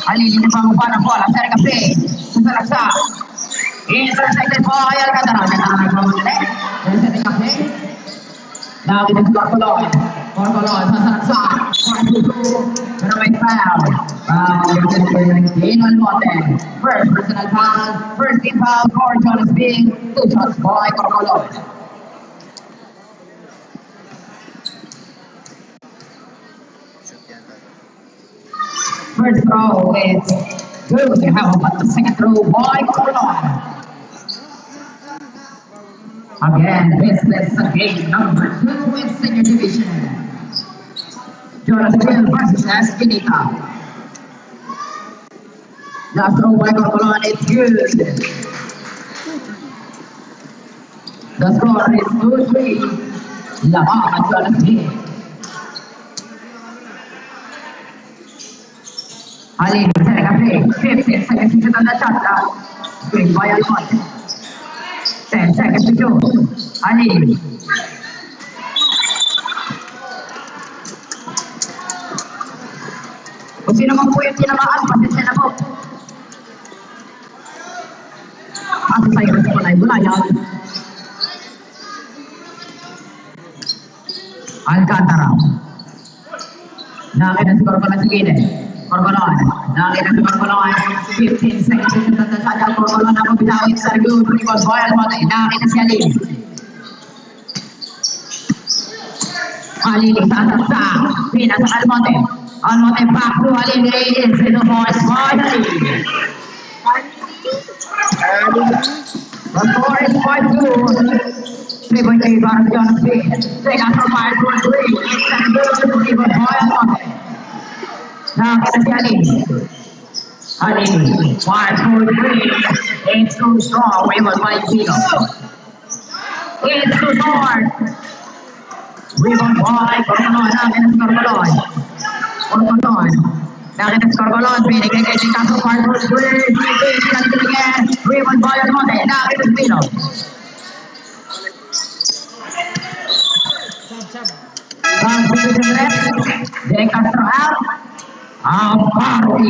Alili na pangumpa ng bola. Seri Cafe. Susalaksa. Intersected by Alcantara. Alcantara na pangumuli. Seri Cafe. Lagi na si Corcolon. Corcolon sasalaksa. 1-2-2. Pero may foul. In Almonte. First personal foul. First team foul for Jonas Bing. 2 shots by Corcolon. First throw is good. How about the second throw by Corcolon? Again, this is game number 2 in senior division. Jonas Bing versus Espinita. Last throw by Corcolon is good. The score is 2-3. Laban Jonas Bing. Ali, Seri Cafe, 15 seconds to shoot on the shot clock. Screen by Almonte. 10 seconds to shoot. Ali. Kung sino man po yung tinamaan, pasensya na po. At sa iyo sa Bulay-Bulayan. Alcantara. Nakita si Corcolon sa gilid. Corcolon. Nakita si Corcolon. 15 seconds to shoot on the shot clock. Corcolon na pabitawin sa rebound. Rebound by Almonte. Nakita si Ali. Ali sasaksa. Pinasa Almonte. Almonte back to Ali. Reyes. Ito po is by Ali. The score is 5-2. 3.3 para sa Jonas Bing. Take out from 5-3. It's a good rebound by Almonte. Nakita si Ali. Ali. 5-4-3. It's too strong. Rebound by Zino. It's too short. Rebound by Corcolon. Nakita si Corcolon. Corcolon. Nakita si Corcolon. Binigay kay Chicago. 5-4-3. Again. Rebound by Almonte. Nakita si Zino. Transition left. De Castro out. Party.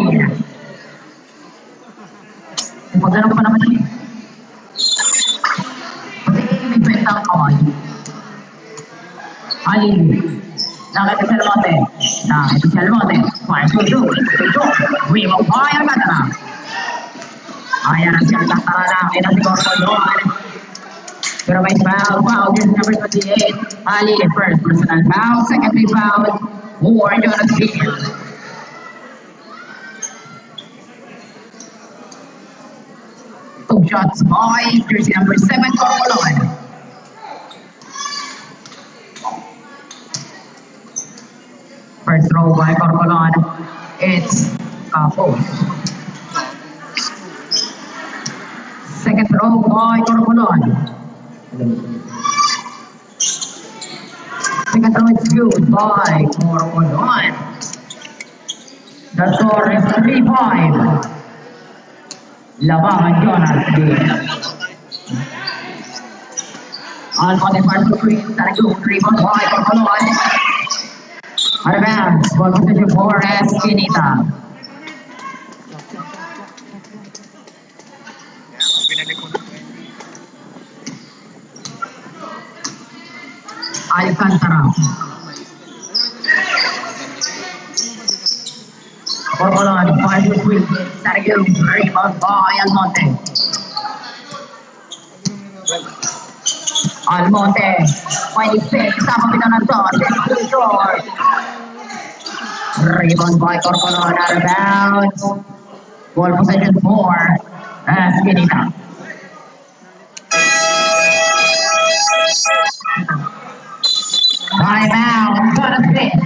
Magano pa naman yun. Pati may kwenta ang kaway. Ali. Nakita si Almonte. Nakita si Almonte. 5-2-2. Rebound by Alcantara. Ayan ang si Alcantara. Nakita si Corcolon. Pero may foul. Foul is number 28. Ali, first personal foul. Second foul for Jonas Bing. Two shots by jersey number 7, Corcolon. First throw by Corcolon. It's Capo. Second throw by Corcolon. Second throw is good by Corcolon. The score is 3-5. Laban Jonas Bing. Almonte part to screen. Taragong rebound by Corcolon. Advance. Ball position for Espinita. Alcantara. Corcolon, 5-3. Taragong rebound by Almonte. Almonte, 26. Sama kita ng toss. It's too short. Rebound by Corcolon. Out of bounds. Ball possession for Espinita. Timeout. Jonas Bing.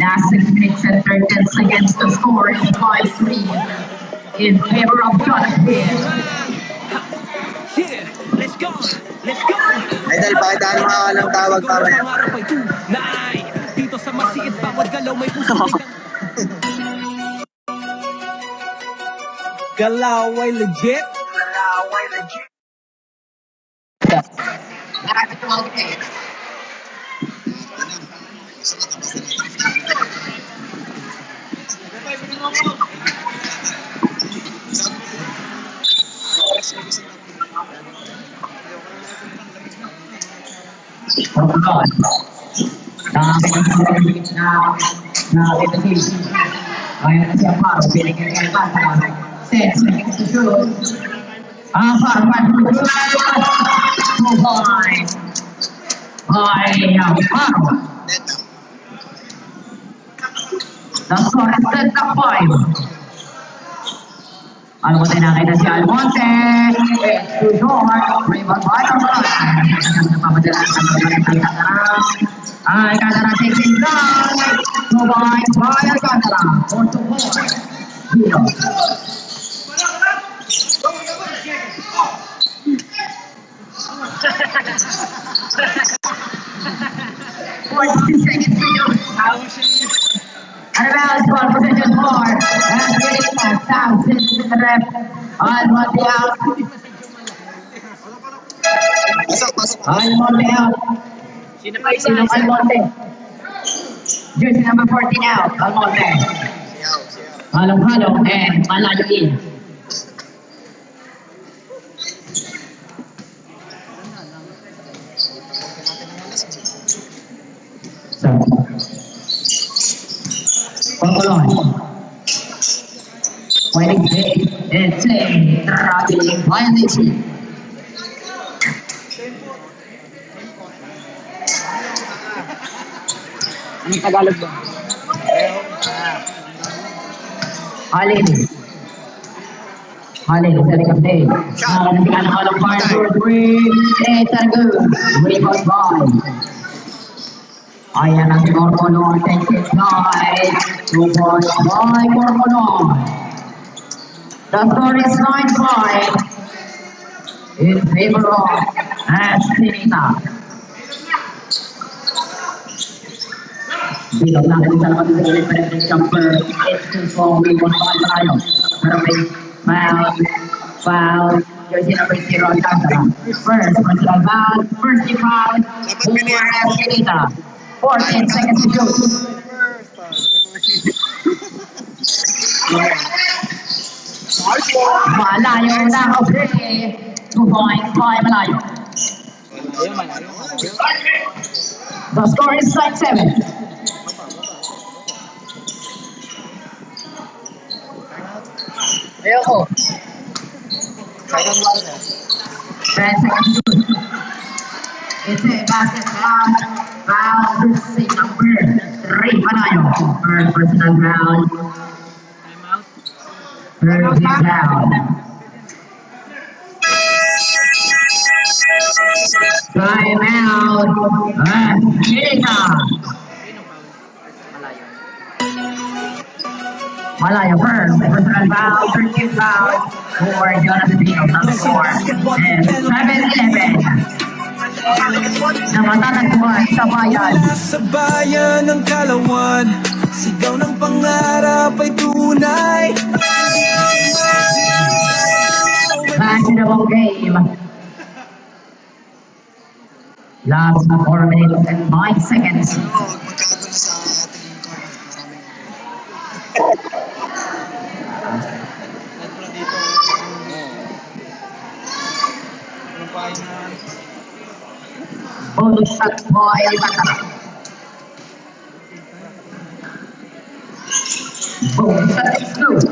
Last 6 minutes and 13 seconds. The score is 5-3 in favor of Jonas Bing. Yeah, let's go! Let's go! Idol, bakit ano mga walang tawag pa rin? Dito sa masiit bawat galaw may puso. Galaw ay legit. Galaw ay legit. Pangkulon. Nakakita si Ayan na si Amparo, pinigyan niya ang bata. 10 seconds to shoot. Amparo, 1, 2 point. By Amparo. The score is 10-5. Almonte nakita si Almonte. It's too short. Rebound by Almonte. Napapadala sa Alcantara. Alcantara takes it down. 2 points by Alcantara. 4-4. Zero. 42 seconds to go. And around ball possession for and getting that thousand in the ref. Almonte out. Almonte out. Sino Almonte? Jersey number 14 out. Almonte. Halong-halong and malayo in. Pangkulon. Winning big. It's a traveling violation. Anong Tagalog ba? Halin. Halin, setting up play. Nakalang ka ng fire for 3. It's a good. Rebound ball. Ayan ang si Corcolon. Takes it nice. 2 points by Corcolon. The score is 9-5 in favor of Eskinita. Bilang natin sa lakas ng independent jumper. It's too strong. We want to tayo. Pero may foul. Jersey number 0 Alcantara. First personal foul. First team foul. For Eskinita. 14 seconds to shoot. Malayo na okay. 2 points by Malayo. The score is 9-7. Ayoko. 10 seconds to shoot. It's a basket foul. Foul jersey number 3 Malayo. First personal foul. Third team foul. Time out. Eskinita. Malayo first. Personal foul. Third team foul. For Jonathan Pino. Number 4. And 7-11. Na matatagpuan sa bayan. Sa bayan ng Kalawan, sigaw ng pangarap ay tunay. Back in the ball game. Last 4 minutes and 9 seconds. Bonus shot by Alcantara. Bonus shot is good.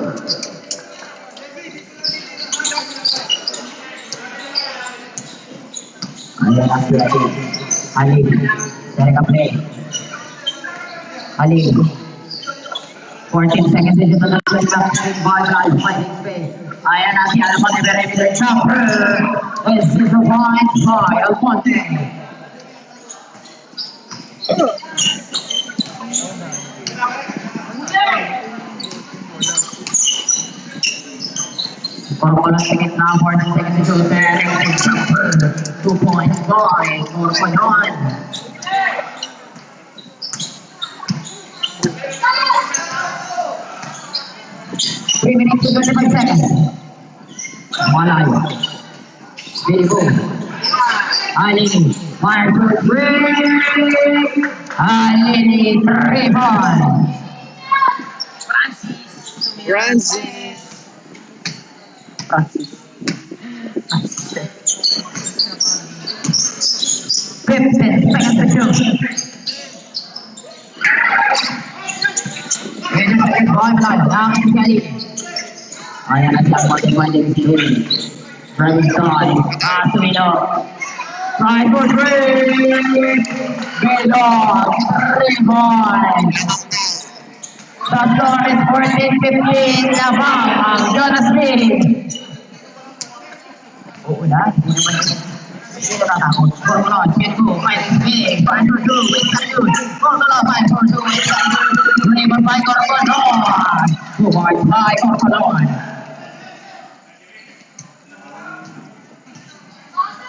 Ayan ang si Ali. Setting up play. Ali. 14 seconds into the last by Al fighting space. Ayan ang si Almonte Beremi the jumper. Is 0 points by Almonte. Corcolon second now, 14 seconds to shoot there. Jumper, 2 points by Corcolon. Three minutes to 25 seconds. Malayo. Bilbo. Alini. Fire to 3. Alini, 3 points. Francis. Francis. 15 seconds to shoot. Medyo second ball malayo. Langit kali. Ayan at lang mag-imagine si Huy. Frankenstein. Sumino. Try for three. Gilog. 3 points. The score is 14-15. Labang ang Jonas Lee. Oo na. Hindi naman yun. Sino natakot? Corcoran, get go, fight big, 5-4-2, wait that dude. Corcoran, 5-4-2, wait that dude. Driven by Corcoran. 2 points by Corcoran.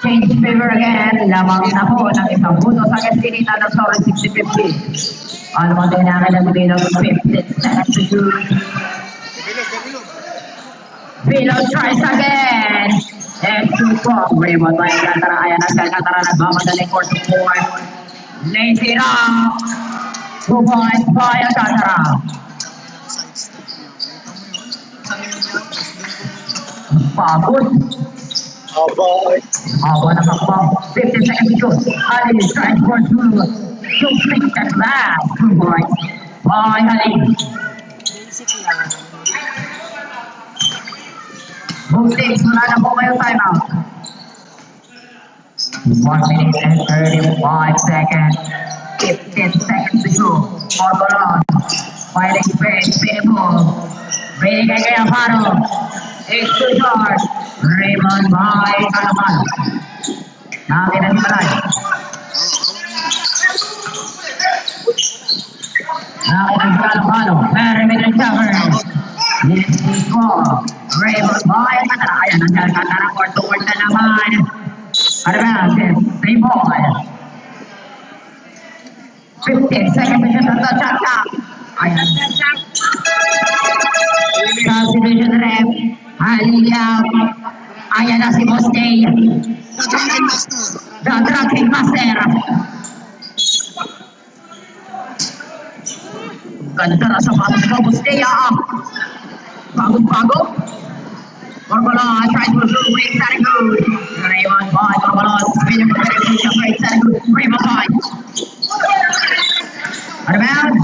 Change favor again. Lamang na po ng isang buto sa Gastinita ng score 60-50. Ano mo din ang nabigay ng 15 seconds to shoot. Vilo tries again. And 2 from Raymond by Alcantara. Ayan ang Alcantara nagmamadaling court to 4. Lazy round. 2 points by Alcantara. Pagod. Haba na makbang. 15 seconds to shoot. Ali tries for 2. To flick that last 2 points by Ali. Boostings, wala na po kayo timeout. 1 minute and 35 seconds. 15 seconds to shoot. Corcoran. Fighting space, piniball. Bailing kay Alfaro. It's too short. Raymond by Alfaro. Nakakita si Malay. Nakakita si Alfaro. Perimeter covers. This is for Raymond by Alcantara. Ayan ang Alcantara. Court to court na naman. Advance, 3 ball. 15 seconds to shoot on the shot clock. Ayan. Substitution rep. Haliyaw. Ayan na si Bostey. The Drunken Master. Ganda na sa pasok ng Bostey. Bago. Corcoran tries to shoot. Wait, very good. Raymond by Corcoran. Spinning for the future. Wait, very good. Raymond by. Advance.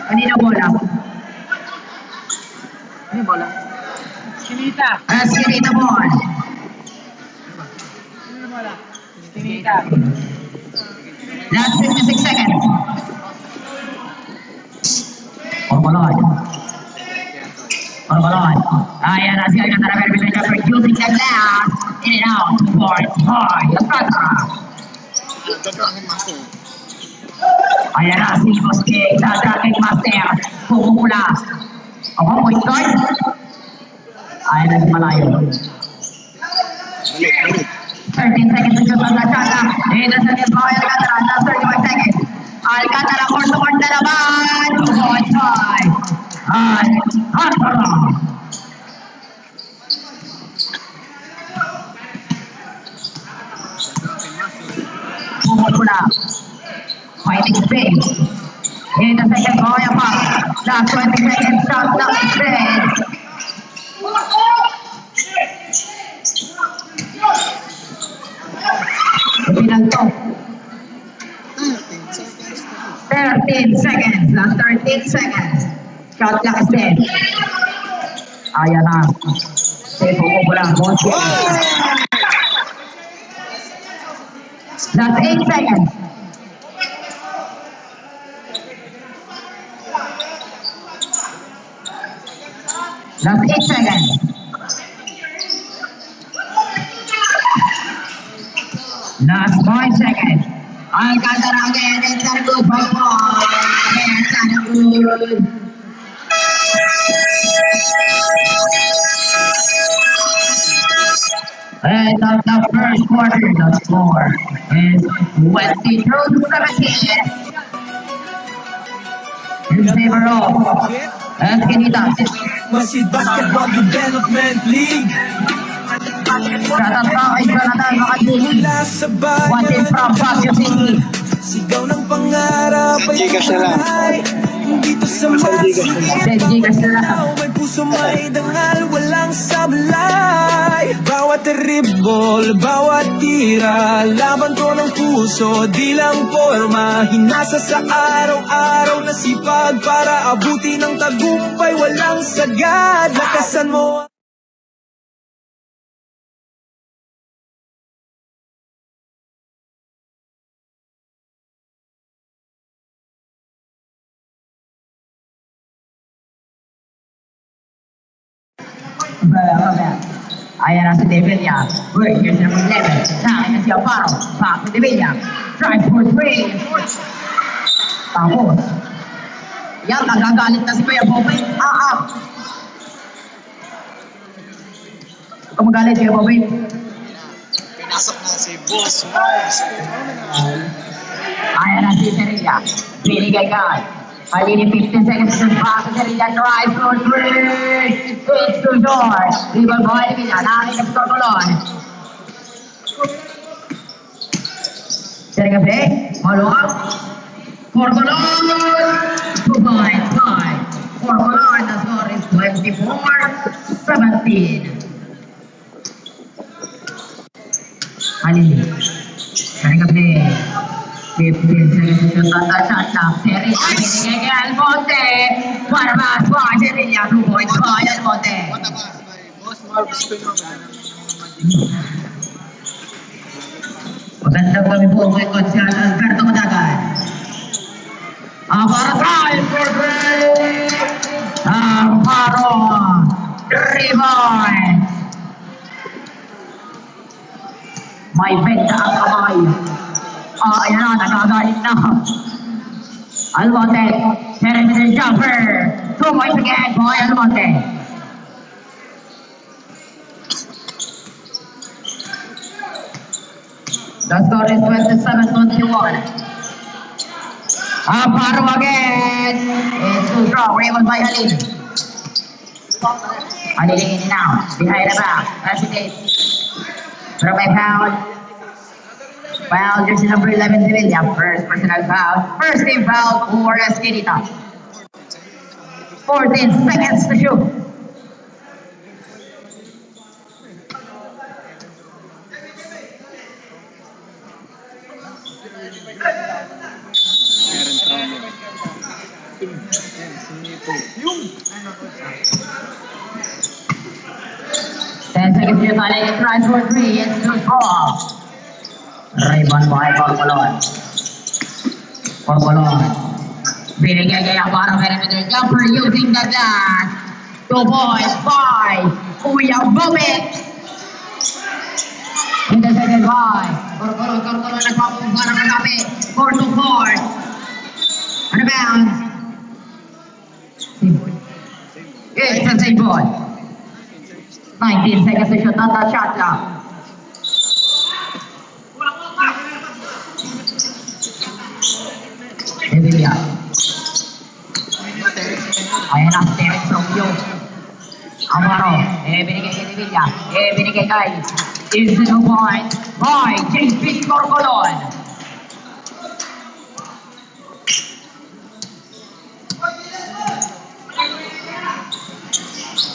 Kanina bola. Ano bola? Chinita. Eskinita ball. Chinita. Last 56 seconds. Corcoran. Ayan na si Alcantara. Very using the glass. In and out. Board. Alcantara. Ayan na si Bostey. The Drunken Master. Pumupula. Point guard. Ayan na si Malayo. 13 seconds to shoot on the shot clock. And the second ball, Alcantara. Last 31 seconds. Alcantara court to court na naman. 2 points by Alcantara. Pumupula. Fighting space. In the second ball, last 20 seconds. Shot clock space. Pinanto. 13 seconds. Last 13 seconds. Shot clock is dead. Ayan na. Safe ko pula. Last 8 seconds. Last 8 seconds. Last 5 seconds. Alcantara again. It's a good ball. It's a good. End of the first quarter, the score is 22-17 in favor of Eskinita. Masid Basketball Development League. Shout out kay Jonathan Makatili. Mula sa Watching bayan, from Baguio City. sigaw ng pangarap ay Gcash na lang. tunay. Dito sa masigit Gcash na lang. may puso may dangal, walang sablay. Bawat dribble, bawat tira, laban ko ng puso, di lang forma. Hinasa sa araw-araw na sipag para abuti ng tagumpay, walang sagad. Lakasan mo. Ayan na si De Villa. Wait, here's number 11. Now, ayan si Alvaro. Back to De Villa. Drive for three. Tapos. Yan, nagagalit na si Kuya Bobby. Kung magalit Kuya Bobby. Pinasok na si Boss Mars. Ayan na si Serilla. Binigay kay. Halini 15 seconds to pass. Serilla drive for three. It's too short. Rival boy De Villa. Nakakin ng Corcolon. Serilla play. Follow up. Corcolon. 2.5. Corcolon. The score is 24-17. Halini. Serilla play. 15 seconds to shot clock. Serilla binigay kay Almonte. Para mas pa Serilla 2 points pa Almonte. Boss Mars Phenomenon. Magandang kami po kay Coach Alberto Madagan. Para drive for three. Para 3 points. May benta ang kamay. Ayan na, nagagalit na. Almonte, perimeter jumper. 2 points again, boy Almonte. The score is 27-21. Aparo again. It's too strong. Raymond by Halil. Halil in and out. Behind the back. Hesitate. From a foul. Foul, jersey number 11, Sevilla. First personal foul. First team foul for Esquinita. 14 seconds to shoot. Meron trouble. Yung! 10 seconds to shoot. Halil tries for three. It's too strong. Rebound by Corcolon. Corcolon. Binigay kay Aparo perimeter jumper using the dash. 2 points by Kuya Bobet. In the second by Corcolon nagpapunta ng kagabi. 4-4. Ano ba yan? It's the same ball. 19 seconds to shoot. Not a shot clock. Sevilla. Ayan ang Derek from you. Amaro. Binigay kay Sevilla. Binigay kay. Is the 2 point by JP Corcolon.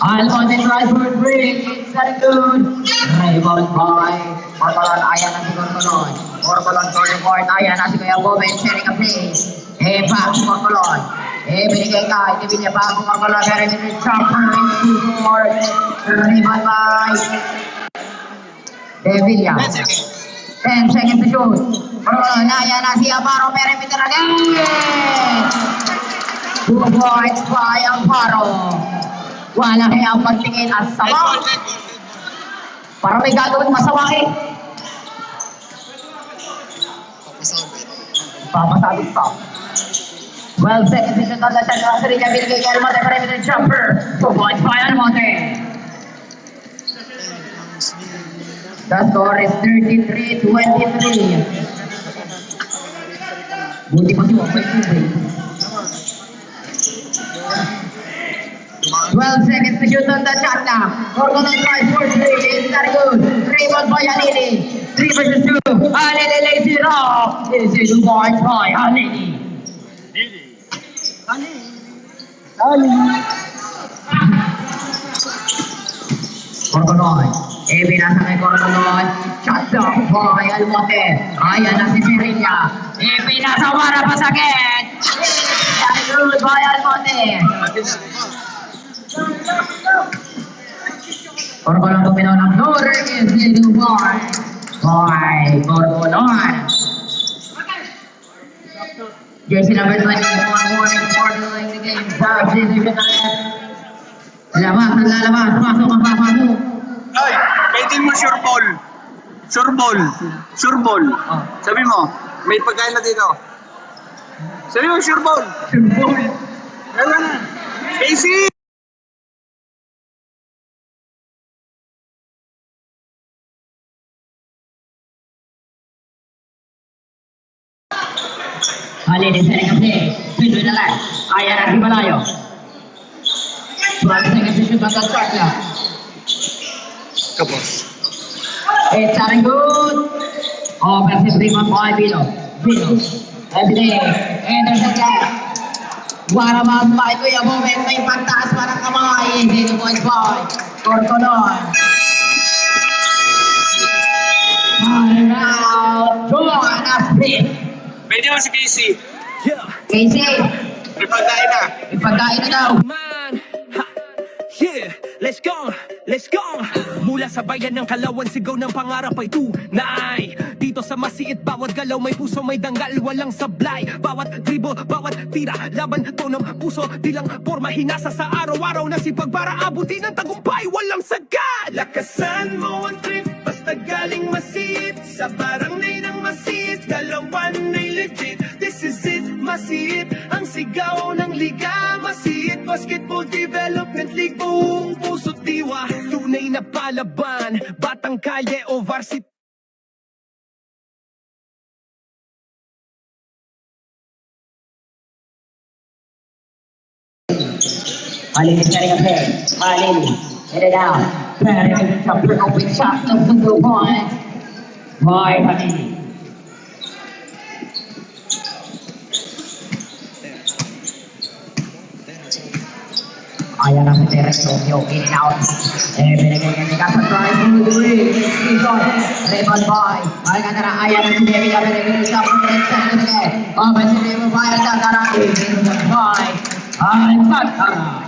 Almonte tries for three. It's very good. Rebound by Corcolon. Ayan ang si Corcolon. Corcolon for the court. Ayan ang si Kuya Bobet. Sharing a play. Back to Corcolon. Binigay kay Sevilla. Back to Corcolon. Perimeter jumper. Into court. Rebound by Sevilla. 10 seconds to shoot. Corcolon. Ayan ang si Aparo. Perimeter again. 2 points by Aparo. Wala kaya ang pagtingin at sama. Para may gagawin masama eh. Papasabit pa. 12 seconds to shoot on the shot. Serilla binigay kay Almonte. Perimeter jumper. 2 points by Almonte. The score is 33-23. Buti pa si Wapay Kubay. 12 seconds to shoot on the shot now. Corcolon tries for three. It's not good. Rebound by Halili. 3 versus 2. Halili lays it off. It's a 2 points by Halili. Corconoy. Ibinasa kay Corconoy. Shot down by Almonte. Ayan na si Sirinya. Ibinasa para pa sakit. Good by Almonte. Corconoy tuminaw ng door. Is into boy. By Corconoy. Jersey number 21 warning for the game. Sabs is lalabas, lalabas, pasok ang papasok. Ay, pwedeng mo sure ball. Sure ball. Sure ball. Sabi mo, may pagkain na dito. Sabi mo, sure ball. Sure ball. Wala na. Casey! Malinis na rin ang play. Pindoy na lang. Ayan ang Himalayo. 12 seconds to shoot back shot clock. Kapos. It's starting good. Offensive rebound by Vino. Vino. Everyday. Enters the gap. Para mag-fight ko yung moment. May pagtaas pa ng kamay. Dito points by Corconoy. Time out. Joanna Smith. Pwede mo si Casey. Casey. May pagkain na. Ipagkain na daw. Man, ha, yeah, let's go, let's go. Mula sa bayan ng Kalawan, sigaw ng pangarap ay tunay. Dito sa masiit, bawat galaw may puso, may danggal, walang sablay. Bawat dribble, bawat tira, laban to ng puso, di lang forma, hinasa sa araw-araw na sipag para abutin ng tagumpay, walang sagad. Lakasan mo ang trip, basta galing masiit, sa barangay ng masiit, Kalawan ay legit. This is it, masiit, ang sigaw ng liga, masiit, basketball development league, buong puso't diwa, tunay na palaban, batang kalye o varsity. Malinis na rin ang play. Malinis. Get it out. Very good jumper. Open shot of the 2 points. By Hamidi. Ayan ang Teres Romeo. In and out. Binigay ni Casa tries to the ring. Rebound by Alcantara. Ayan ang Devi. Binigay sa Offensive rebound by Alcantara. Rebound by Alcantara.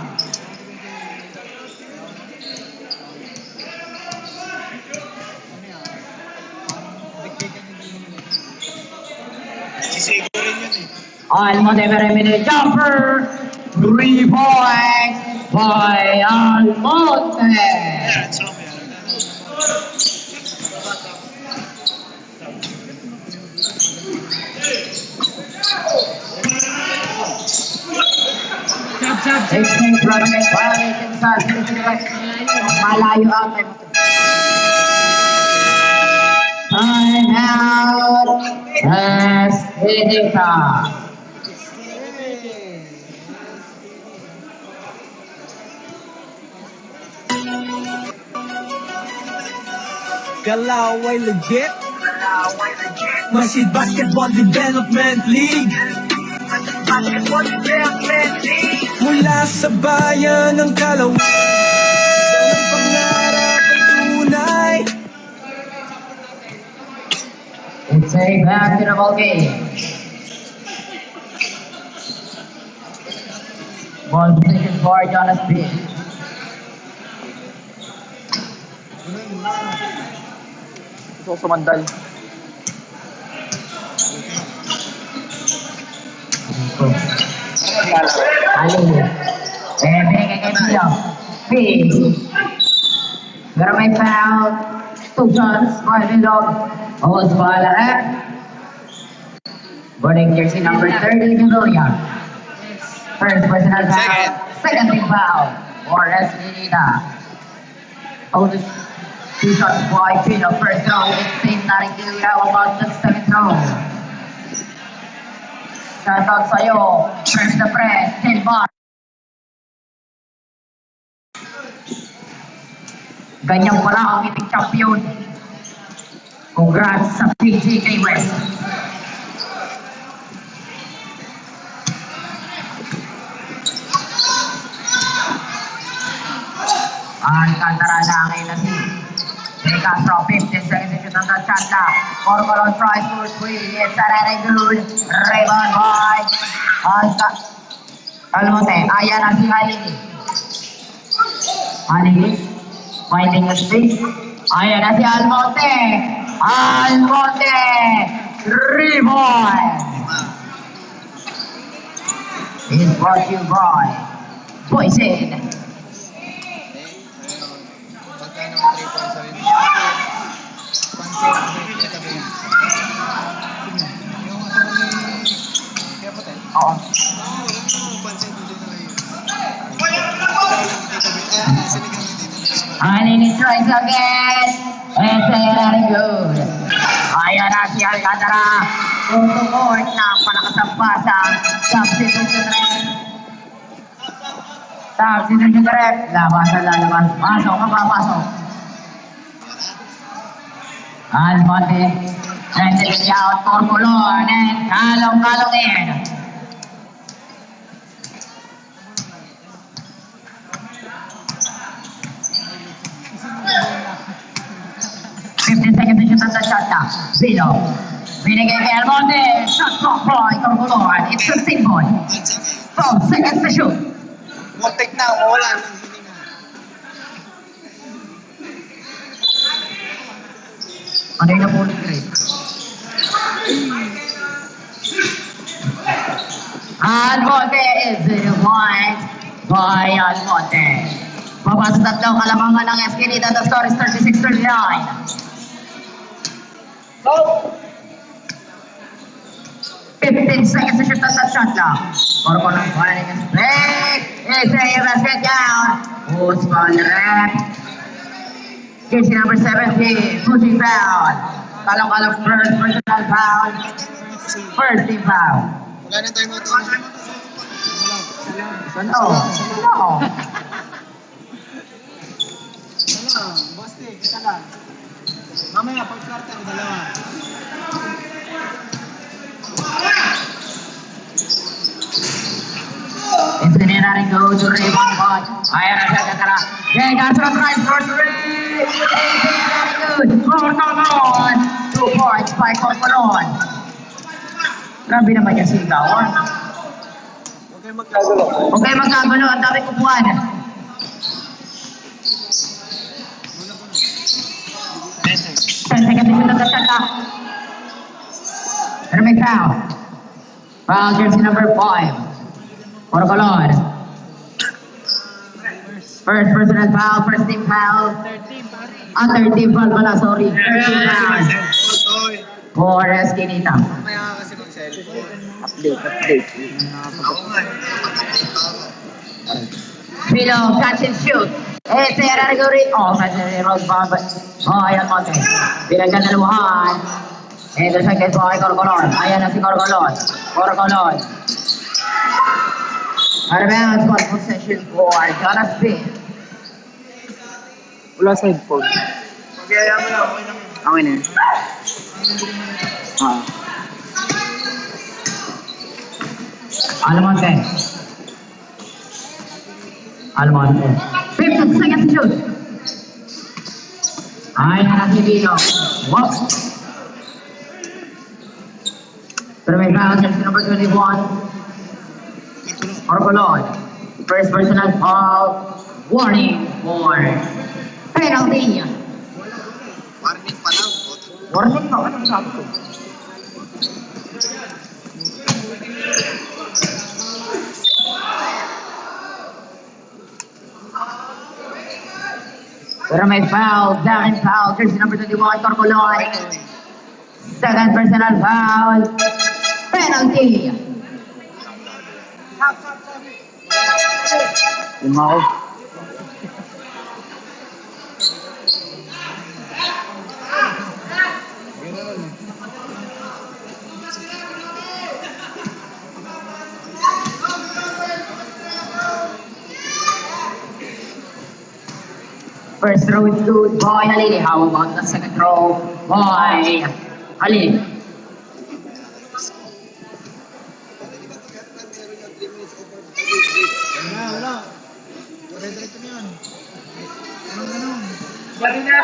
Sisigo rin yun eh. Almonte Beremini jumper. 3 points by Almonte. Ayan, so Chap. 16 progress violation sa malayo ang time out as Edeka. Kalaway legit, Masid Basketball Development League. Mula sa bayan ng Kalawan, ang pangarap ay tunay. It's a basketball game. Ball position for Jonas B. Gusto ko sumandal. Ali. Binigay kay Pio. Fizz. Pero may foul. 2 shots for Villog. Almost ball Boarding jersey number 30, Villalia. First personal foul. Second team foul for Esquinita. Almost 2 shots by Pino. First throw. It's team Narikilya about the 7th throw. Shoutout sa'yo. First the press. Silva. Ganyan pala ang iting champion. Congrats sa PGA West. Alcantara na si De Castro, 15 seconds to shoot on the shot clock. Corcolon tries for three. It's a very good rebound by Almonte. Ayan na si Halili. Halili, finding the space. Ayan na si Almonte. Almonte, rebound. Is brought to you by Poison. Oo. Halili tries again. It's very good. Ayan na si Alcantara. Tutukot na palakasampasan. Substitution rep. Substitution rep. Labasan lalabas. Pasok, mapapasok. Almonte. Sending it out for Colon. And kalong-kalong in. Seconds to shoot on the shot clock. Zeno. Binigay kay Almonte. Shot clock by Corcolon. It's a simple. 12 seconds to shoot. Muntik na, mawalan. Ano yung napulit grade? Almonte is the point by Almonte. Papasok tatlo kalamangan ng Esquinita. The score is 36-39. 15 seconds to shoot on the shot clock. Corcolon finding his break. It's a basket down. Usman rep. Jersey number 17, pushing foul. Kalong-kalong first personal foul. First team foul. Wala na tayo mo ito. No. No. Basti, kita lang. Mamaya, pag-karta ko dalawa. Engineering goes to rebound ball. Ayan na siya katara. De Castro tries for three. Good. Corcolon. 2 points by Corcolon. Grabe naman yung sigawan. Huwag kayo magkagulo. Okay, magkagulo. Ang dami kupuan. 10 seconds to shoot on the shot clock. Pero may foul. Foul jersey number 5. Corcolon. First personal foul, first team foul. 13, pare. Third team foul pala, sorry. Third team foul. Oy. For Esquinita. Mamaya kasi mag-cellphone. Update. Ako nga. Pilo, catch and shoot. It's a category. Oh, catch and roll bomb. Oh, ayan mo. Binagyan na lumahan. Ito siya kay Corcolon. Ayan na si Corcolon. Corcolon. Rebound for possession for Jonas P. Wala sa headphone. Okay, mo na. Okay lang. Okay na yun. Almonte. Almonte. 15 seconds to shoot. Ayan na si Vino. Wow. Pero may foul jersey number 21. Corcolon. First personal foul. Warning for penalty. Warning pa lang. Warning pa. Anong sabi ko? Pero may foul. Second foul. Jersey number 21. Corcolon. Second personal foul. Penalty. Yung ako. First throw is good. Boy Halili. How about the second throw? Boy Halili. Wala. Diretso na yun. Bali na.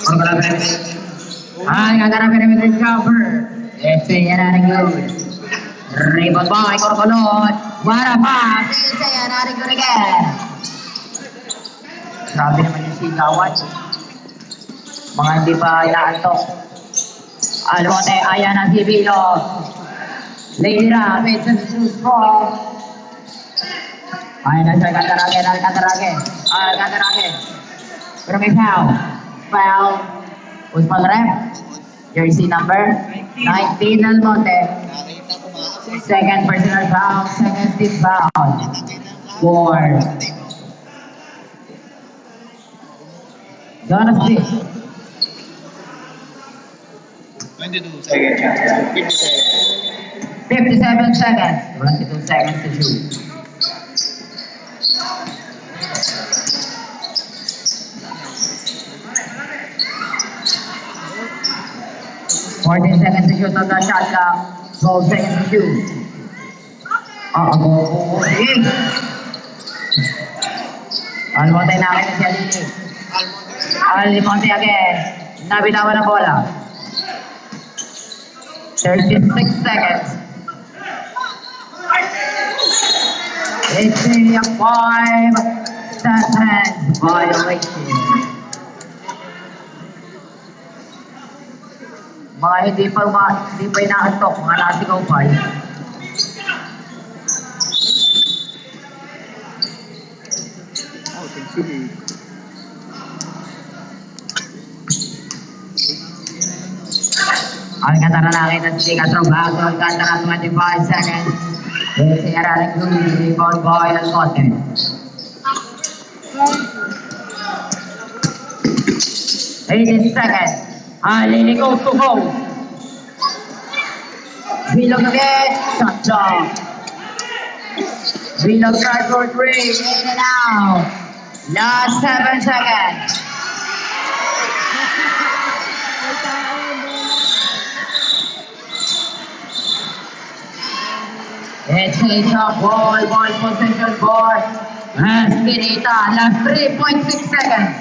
Corcolon Referee. Ganda perimeter cover. Yan na rin good. Rebound by Corcolon. What a pass. Yan na rin good again. Grabe naman yung sigawan. Mga hindi pa inaantok. Almonte, ayan ang Sibilo. Lady Rabbit sa shoes po. Ayan na siya, Alcantarage. Pero may foul. Foul. Usman ref. Jersey number 19 Almonte. Second personal foul. Second team foul. 4. Jonas Smith. 22 seconds. 57 seconds. 22 seconds to shoot. Seconds to shoot on the shot clock. 12 seconds to shoot. Go. Almonte nakita si Alini. Almonte again. Nabitawan na bola. 36 seconds. It's a 5-second violation. Mga hindi pa inaantok, mga nasigaw pa. Alcantara nakita si Castro bago Alcantara 25 seconds. Si Ararik Luli, rebound by Almonte. 18 seconds. Alini goes to goal. Bilog again. Shot down. Bilog try for 3. In and out. Last 7 seconds. It's a top ball possession ball. Has Pinita. Last 3.6 seconds.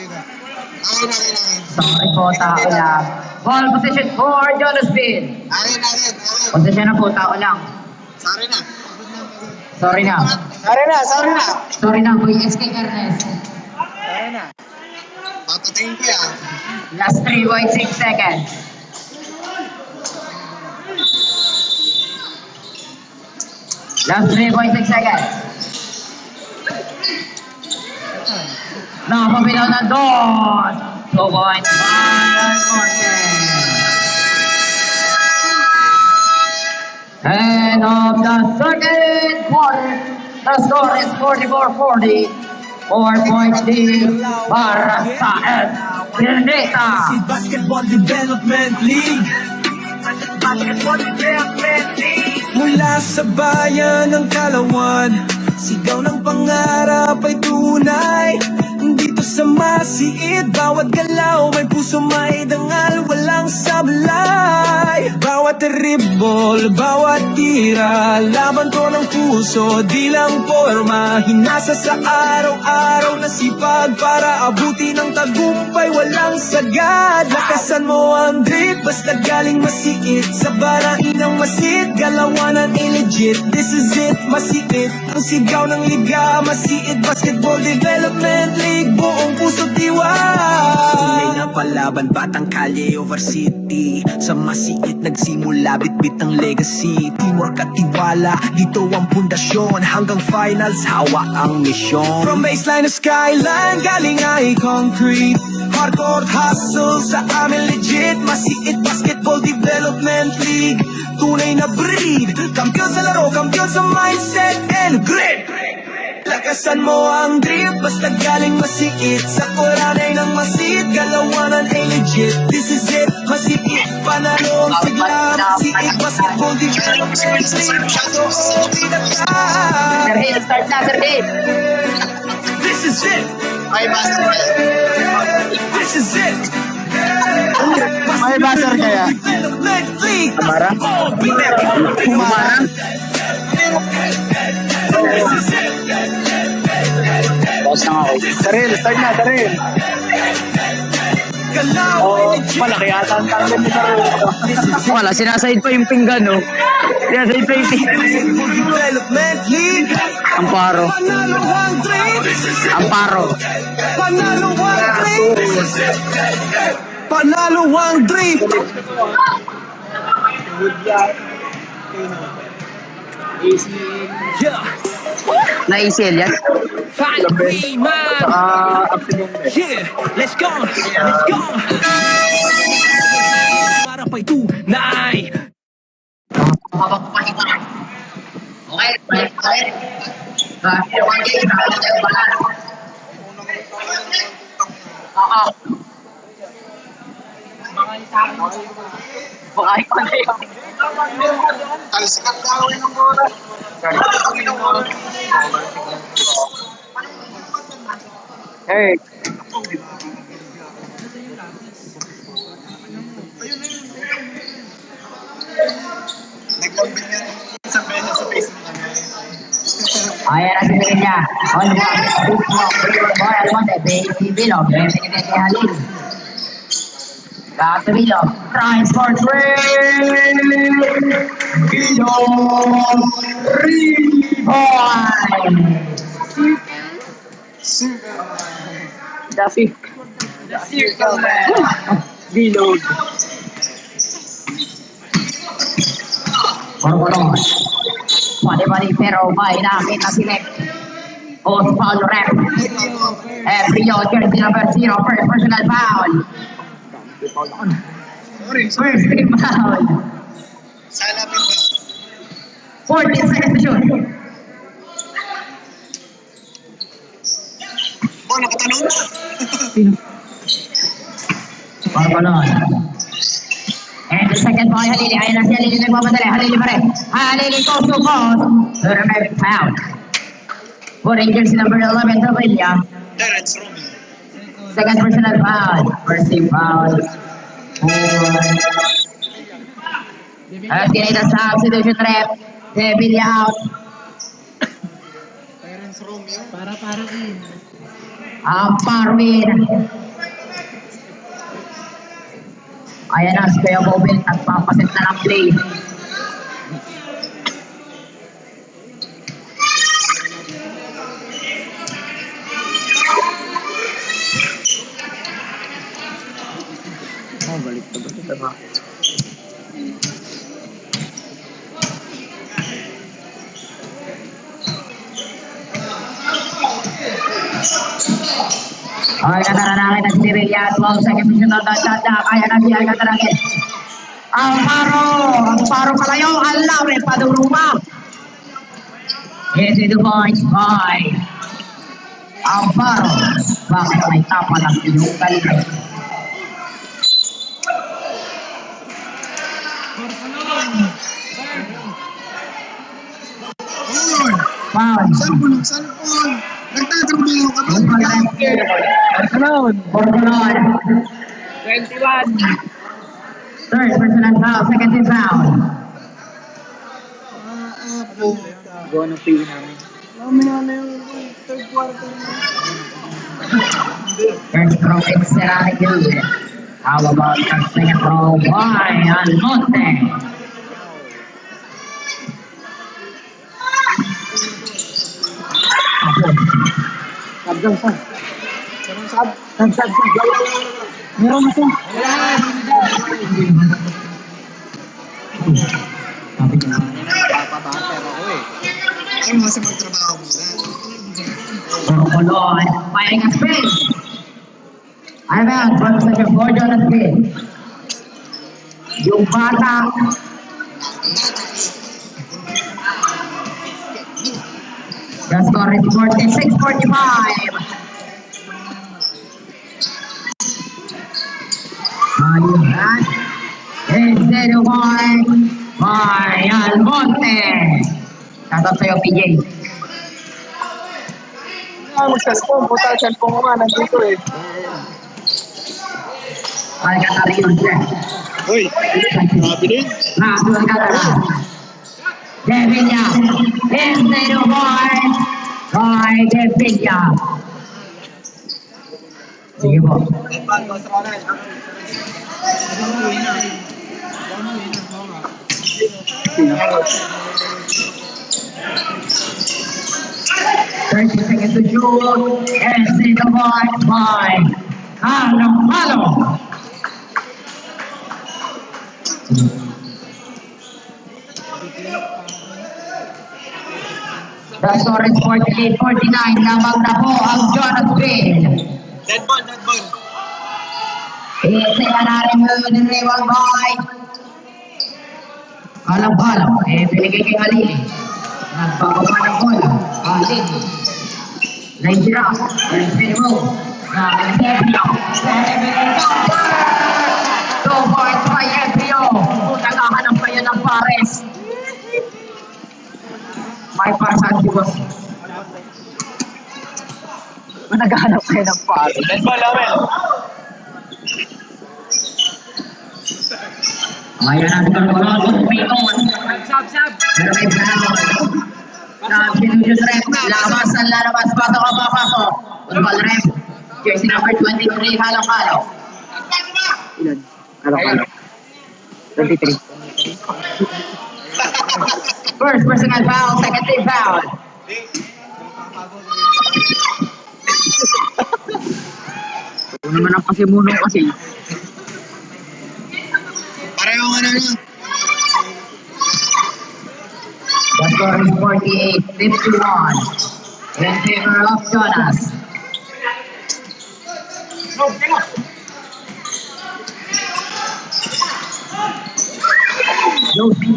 Dito. Sorry po, tao lang. Ball position for Jonas Possession na po, tao lang. Sorry na. Sorry na, Boy SK Ernest. Patatayin ko yan. Last 3.6 seconds. Last 3.6 seconds. Nakapabilaw na doon. 2 points final quarter. End of the second quarter. The score is 44-40. 4 points lead para sa Ernesta. Si Basketball Development League. Mula sa bayan ng Kalawan, sigaw ng pangarap ay tunay. Dito sa masiid, bawat galaw may puso, may dangal, walang sablay. Bawat dribble, bawat tira, laban ko ng puso, di lang porma. Hinasa sa araw-araw na sipag para abuti ng tagumpay, walang sagad. Lakasan mo ang drip, basta galing masiid. Sa barain ng masid, galawanan illegit. This is it, masiid, ang sigaw ng liga. Masiid Basketball Development League, buong puso diwa. Tunay na palaban, batang kalye over city. Sa masiit nagsimula, bitbit ang legacy. Teamwork at tiwala, dito ang pundasyon. Hanggang finals, hawak ang misyon. From baseline to skyline, galing ay concrete. Hardcore hustle sa amin legit. Masiit Basketball Development League, tunay na breed. Kampiyon sa laro, kampiyon sa mindset and grit. Lakasan mo ang drip, basta galing masikip. Sa kuranay ng masit, galawanan ay legit. This is it, masikip, panalo ang sigla. Masikip, basketball development league. So, pinata. Sir Hill, start na, Sir Hill. This is it, May buzzer. this is it. May buzzer kaya? Development league. Kumarang? Oh, pinata. Kumarang? This is it. Boss na ako. Saril, start na, Saril. Galaw Oh, ay legit. malaki yata ang tanggap ni Saril. Wala, sinasahid pa yung pinggan, no? Sinasahid pa yung pinggan. Basketball development league. Amparo. Panalo ang drip. Amparo. Panalo ang drip. Panalo ang drip. Yeah. Na-ACL yan? Fine, green man. Yeah, let's go. Let's go. Para pa'y tunay. Mapapapahit ko na. Okay, balik ko rin. Pero hindi, nakakita tayo balan. Oo. Bukay ko na yun. Talsikan gawin ng bola. Hey, Nag-combine yan sa mesa sa Facebook namin. Ayan na si Mirilla. On one. Boy, Almonte. Baby Bilog. Baby Kiki Halil. Back to Bilog. Tries for three. Bilog. Rebound. Daffy. Bilog. Borbolon. Bali-bali pero by nakita si Nick. Post foul rep. Brillo, jersey number 0. First personal foul. First team foul. Salapin ba? 14 seconds to shoot. Bola, nakatanong? Borbolon. And the second ball, Halili. Ayan na si Halili nagmamadali. Halili pa rin. Halili coast to coast. Third foul. Putting jersey number 11 to Villa. Terence Romeo. Second personal foul. First team foul. Okay, the substitution rep. Villa out. Terence Romeo. Parwin. Ayan na si Kuya Bobin. Nagpapasit na ng play. Oh, balik pa ba ito ba? Ayan na nanangin na si Villa. 12 seconds to shoot. Ayan na si Alcatarangin. Amparo palayo. Alame paduruma. Easy to point by Amparo. Bakit may tapa ng pinungal? Uy! Foul. Cellphone! Nagtatrabaho ka ba? Borbolon. 21. Third personal foul. Second team foul. Gawa ng PE namin. First throw is Serrani good. How about the second throw by Almonte? Sabdang sa. Sab. Meron ito. Sabi niya. Ay, mga sa magtrabaho muna. Borbolon. Firing a spin. Ivan, first second for Jonas Spin. Yung bata. The score is 46-45. Ayuhan. It's 0-1 by Almonte. Tatap sa'yo, PJ. Mag-cellphone. Puta, cellphone ko nga. Nandito eh. Alcantara yun, sir. Uy, grabe din. Rasul Alcantara. De Villa. It's 0-1 by De Villa. Sige po. Thirty seconds to shoot. And see the ball by Halo. The score is 48-49. Lamang na po ang Jonathan. Dead ball, dead ball. Isinanarin mo yung rival by Alam-alam. Pinigay kay Halili. Nagpapapa ng bola. Halili. Naitira. Pwede mo. Sergio. 2 points by Sergio. Kung naghahanap kayo ng pares. May pasan si boss. Kung naghahanap kayo ng paro. Dead ball, Lawel. Ayan ang kalkulado. Sab. Pero may brown. Sinujus rep. Labasan, lalabas. Pasok ang papasok. Football rep. Jersey number 23. Halo-halo. Ilan? Halo. 23. First personal foul. Second team foul. Ano naman ang pasimuno kasi. Pareho nga na. The score is 48-51 in favor of Jonas. Josie.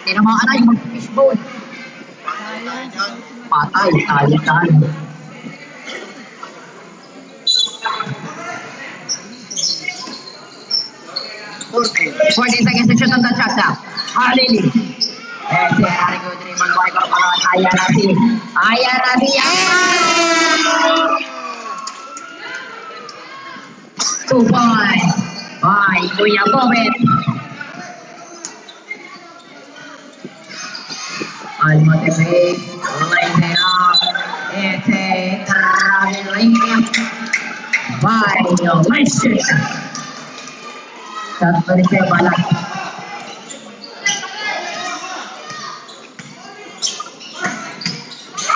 Tinamaan na yung mag-fishbone. Patay, tayo. 40 seconds to shoot on the shot now. Halili. Ese hari ko din mag-buy ko pa lang. Ayan na si. Two points by Kuya Bobet. Al-Motivate. Line it up. Ese traveling by Leicester. Satu dari saya balak.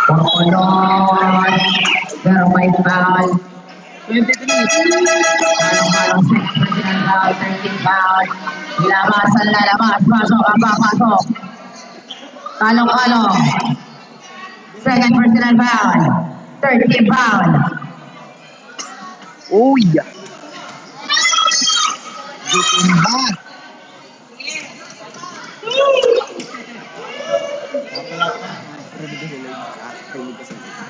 Pokoknya pero may foul. 23. Kalong-kalong second personal foul, 13 foul. Labasan, lalabas, pasok, papasok. Kalong-kalong. Second personal foul, 13 foul. Uy!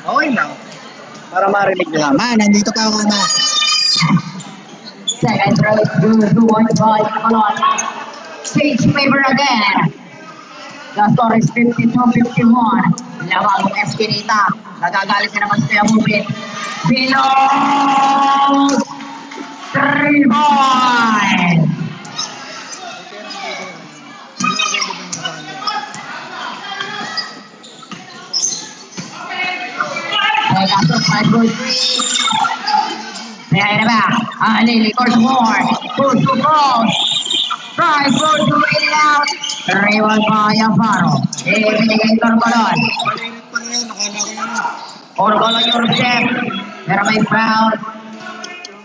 Okay lang. Para marinig nyo naman. Nandito ka ako na. Second throw is good. 2 points by Colon. Stage favor again. The score is 52-51. Lawang Eskinita. Nagagalit na naman siya moving. Below 3 points. Pasok 5-4-3. Behind the back. Halili, court more. Push to cross. Tries for to win it out. Rival by Amparo. Ibinigay Corcolon. Corcolon yung check. Pero may foul.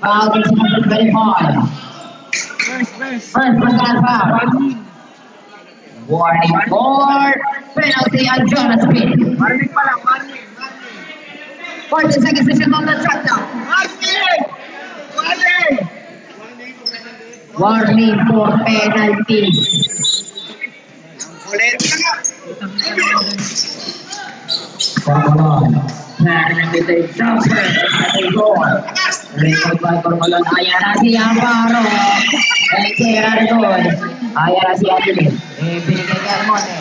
Foul din sa number 24. First personal foul. Warning for penalty on Jonas Pitt. Marinig pa lang, marinig. 40 seconds to shoot on the shot now. Warning for penalty. Corcolon. Nagkakita yung jumper. Nagkakita goal. Record by Corcolon. Ayan na si Amparo. Record. Ayan na si Adeline. Binigay kay Almonte.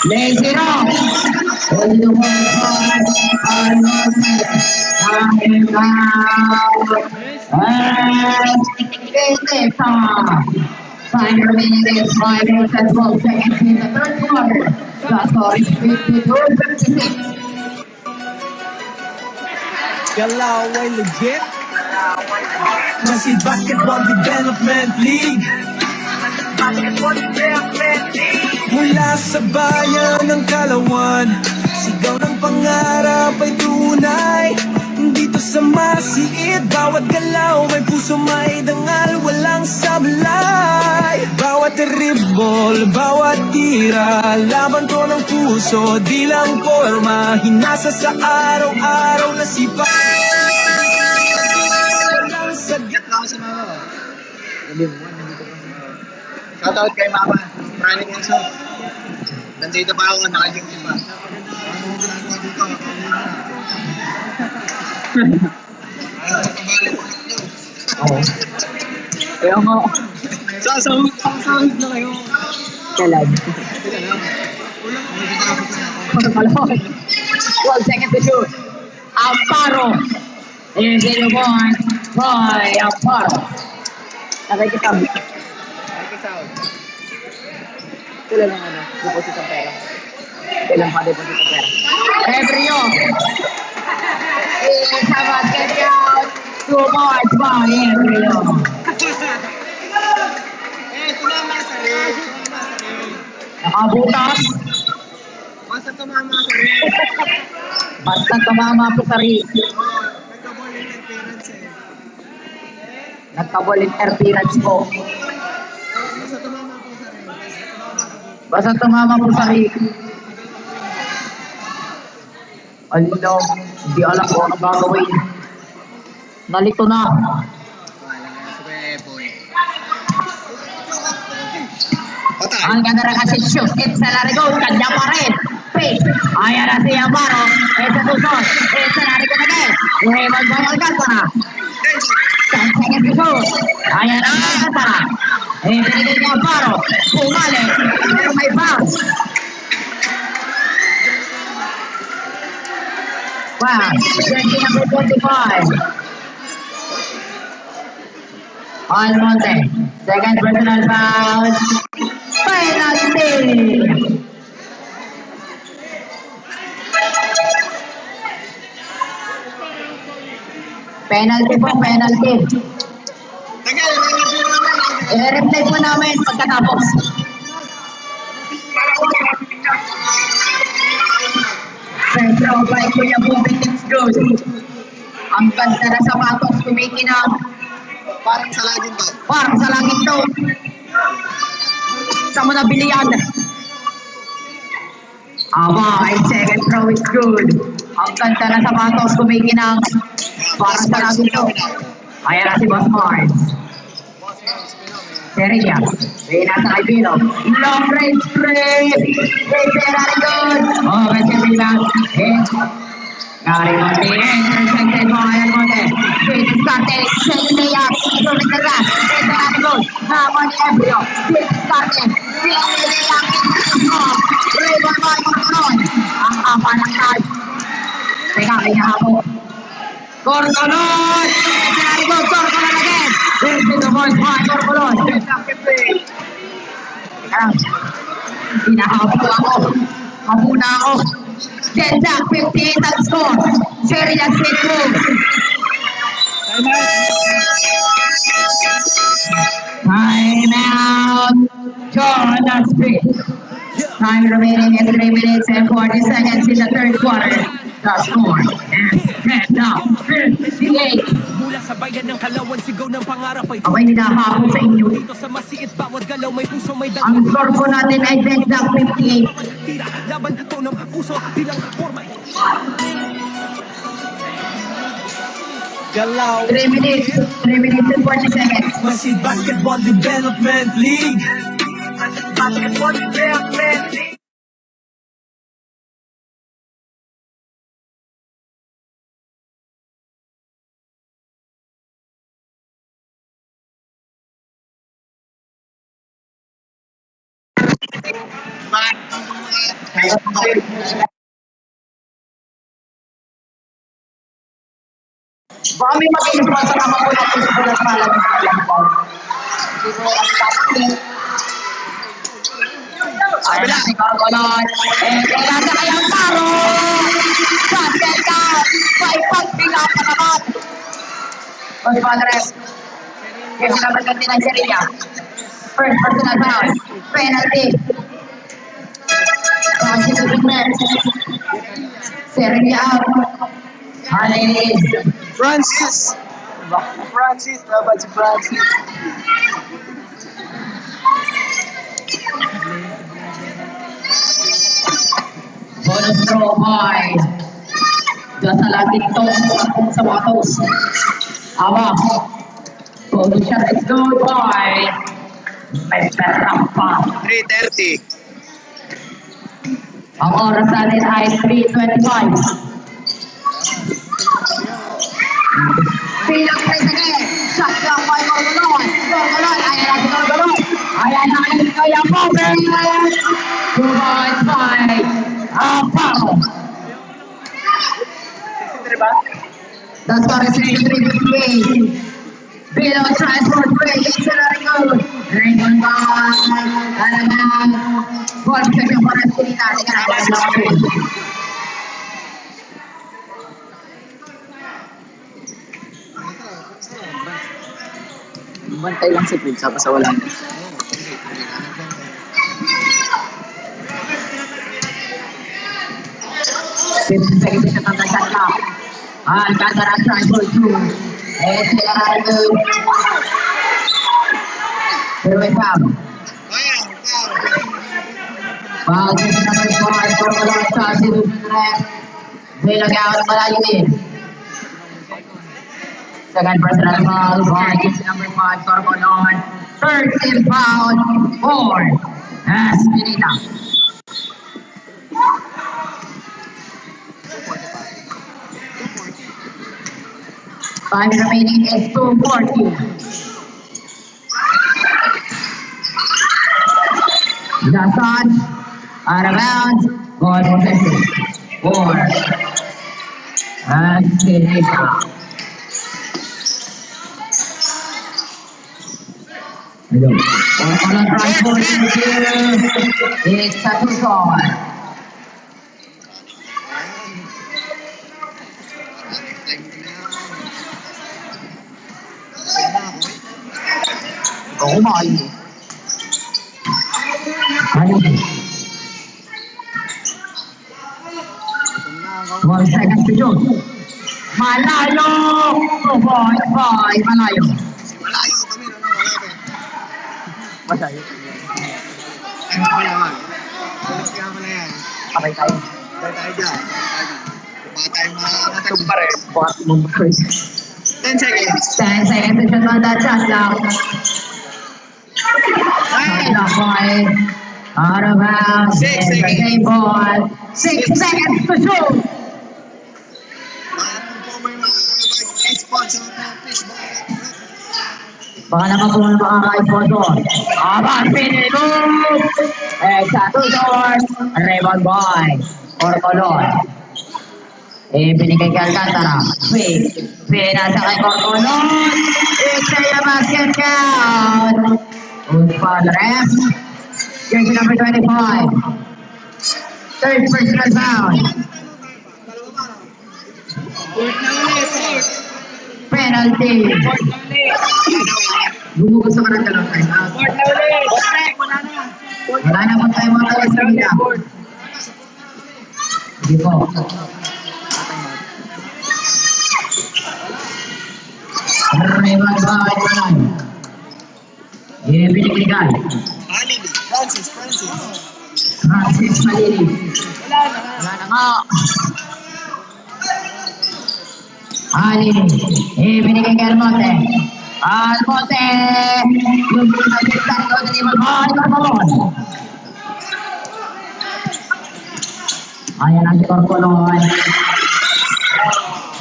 Lazy Rock. Hold the ball. Almonte. Coming out. And Quinteta. Time remaining is 5 minutes and 12 seconds in the third quarter. The score is 52-56. Galaw ay legit. Masid Basketball Development League. Mula sa bayan ng Kalawan, sigaw ng pangarap ay tunay. Dito sa masiit, bawat galaw may puso, may dangal, walang sablay. Bawat dribble, bawat tira, laban ko ng puso, di lang porma, hinasa sa araw-araw na sipa. Walang sadya. Gat lang ako si mama. Gabi mo, nandito pa si mama. Shoutout kay mama. Running and so. Nandito pa ako, naka-duty pa. Ano mo ginagawa dito? Oo. Kaya nga, Sasahod na kayo. kailan? Corcolon. 12 seconds to shoot. Amparo. Here's the point by Amparo. Nakikita. Kailan ang deposit ang pera? Kailan pa deposit ang pera? Ebrio. It's a basket count. 2 points by Ebrio. Tumama sa rin. Nakabutas. Basta tumama sa rin. Basta tumama po sa rin. Nagkaball interference eh. Nagkaball interference po. Basta tumama po sa rin. Basta tumama po sa rin. Ano, hindi alam ko ang gagawin. Nalito na. Ang ganda na kasi shoot. It's a Larigo. Kanya pa rin. Pace. Ayan na si Amparo. It's a susunod. It's a Larigo na din. Raymond by Alcantara. 10 seconds to shoot. Ayan na Alcantara. Pinigil ni Amparo. Pumalik. Pero may bounce. Wow. 20-25. Almonte. Second personal foul. Penalty. Penalty po, penalty. Tagal, nag-review naman. I-replay po namin pagkatapos. Centro by Kuya Bobby Tips Goes. Ang ganda na sapatos, kumikinang. Parang sa laging to. Parang sa langit to. Saan mo nabili yan? Aba, ay second throw is good. Ang ganda na sapatos, kumikinang. Parang sa langit to. Ayan na si Boss Mars. Serenia. Reyna sa Albino. Long range spray. Hey, very good. Oh, may rebound. Gary Monte, intercepted by Almonte. It's started. Second layup. Don't make the glass. It's very good. Naman ni Ebrio. It's started. Second layup. Rebound by Corcolon. Ang haba ng charge. Teka, may nahapo. Corcolon! It's very good. Corcolon again. Into the ball by Corcolon. Hinahapo ako. Hapo na ako. Denza, 58 ang score. Serious hit move. Time out. Jordan Smith. Time remaining is 3 minutes and 40 seconds in the third quarter. The score is now 58. Mula sa bayan ng Kalawan, sigaw ng pangarap ay Abay, hinahapo sa inyo. dito sa masiit, bawat galaw may puso, may Ang dangal. score po natin ay Denza, 58. Tira, laban to ng puso, bilang forma. Galaw 3 minutes and 40 seconds. Masid Basketball Development League. Basketball Development League. Baka may mag-iimbang sa naman po natin sa bulan sa alam sa lampaw. Siguro ang tapos ay na si Carbolon. Kaya na kayang paro. Basket ka. May pagbila pa naman. Mas Padres. Kaya sinabagan din ang Serena. First personal foul. Penalty. Constitution. Serena out. Halilis. Francis! Francis, dapat si Francis. Bonus throw by Gasalagito sa Matos. Aba. Bonus shot is good by Rampa. 3:30. Ang oras natin ay 3:25. Bilang presente, shot lang by Gorgolon. Gorgolon, ayan na si Gorgolon. Ayan na si Kaya Pobre. 2.5. Aparo. The score is 63-58. Below transport break, it's a ringo. Ringo by Alaman. Ball possession para Sinita. Tingnan natin ang ring. Bantay lang si Prince, tapos wala na. Fifteen seconds na ang shot clock. Alcantara transport through. Estelado. Pero may foul. Foul sa number 4. Corcolan sa Sinusunan. May nag-out malayo din. Second personal foul. By number 5. Corcolan. Third team foul. 4. Espinita. Time remaining is 2:40. Dasad, out of bounds, ball possession. 4. Espinita. Corcolan transport here. It's a 2-score. Oo, makain. Ayun. 1 second to shoot. Malayo! 2.5, malayo. Malayo kami, no? Wala ba? Masayo. Ay, wala naman. Alas kaya mo na yan. Kamay tayo. Dahil tayo dyan. Baka tayo makakatagal. Ito pa rin. Bukas mo ba? 10 seconds. 10 seconds to shoot on that shot clock. Shot clock by out of bounds. 6 It's a seconds. game ball. 6 seconds to shoot. Parang po may mga sponsor na fish ball. Baka naman po ng mga ka-sponsor. Aba, pinilog! Sa 2-score. Rebound boy. Corcolan. Binigay kay Alcantara. Pinasa kay Corcolan. It's a basket count. Good Padres. Jersey number 25. Third personal foul. Penalty. Gumugusto ka ng dalawang time out. Wala na po tayo mga tayo sa vida. Sige po. Rebound by Manay. Binigay. Halili. Francis. Francis Malili. Wala na nga. Halili. Binigay kay Almonte. Almonte. Yung pinag-isang ko sa limang ball. Corcolan. Ayan ang si Corcolan.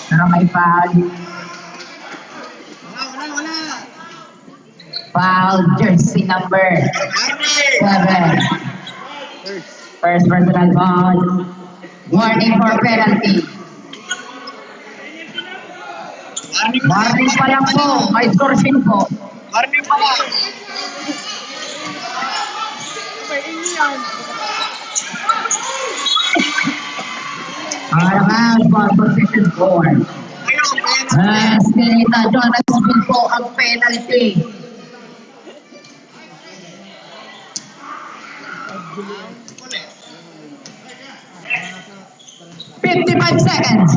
Pero may foul. Wala. Foul jersey number 7. First personal foul. Warning for penalty. Warning pa lang po. May scorching po. Warning pa lang. Out of bounds for position 4. Eskinita Jonathan po ang penalty. Ulit. 55 seconds.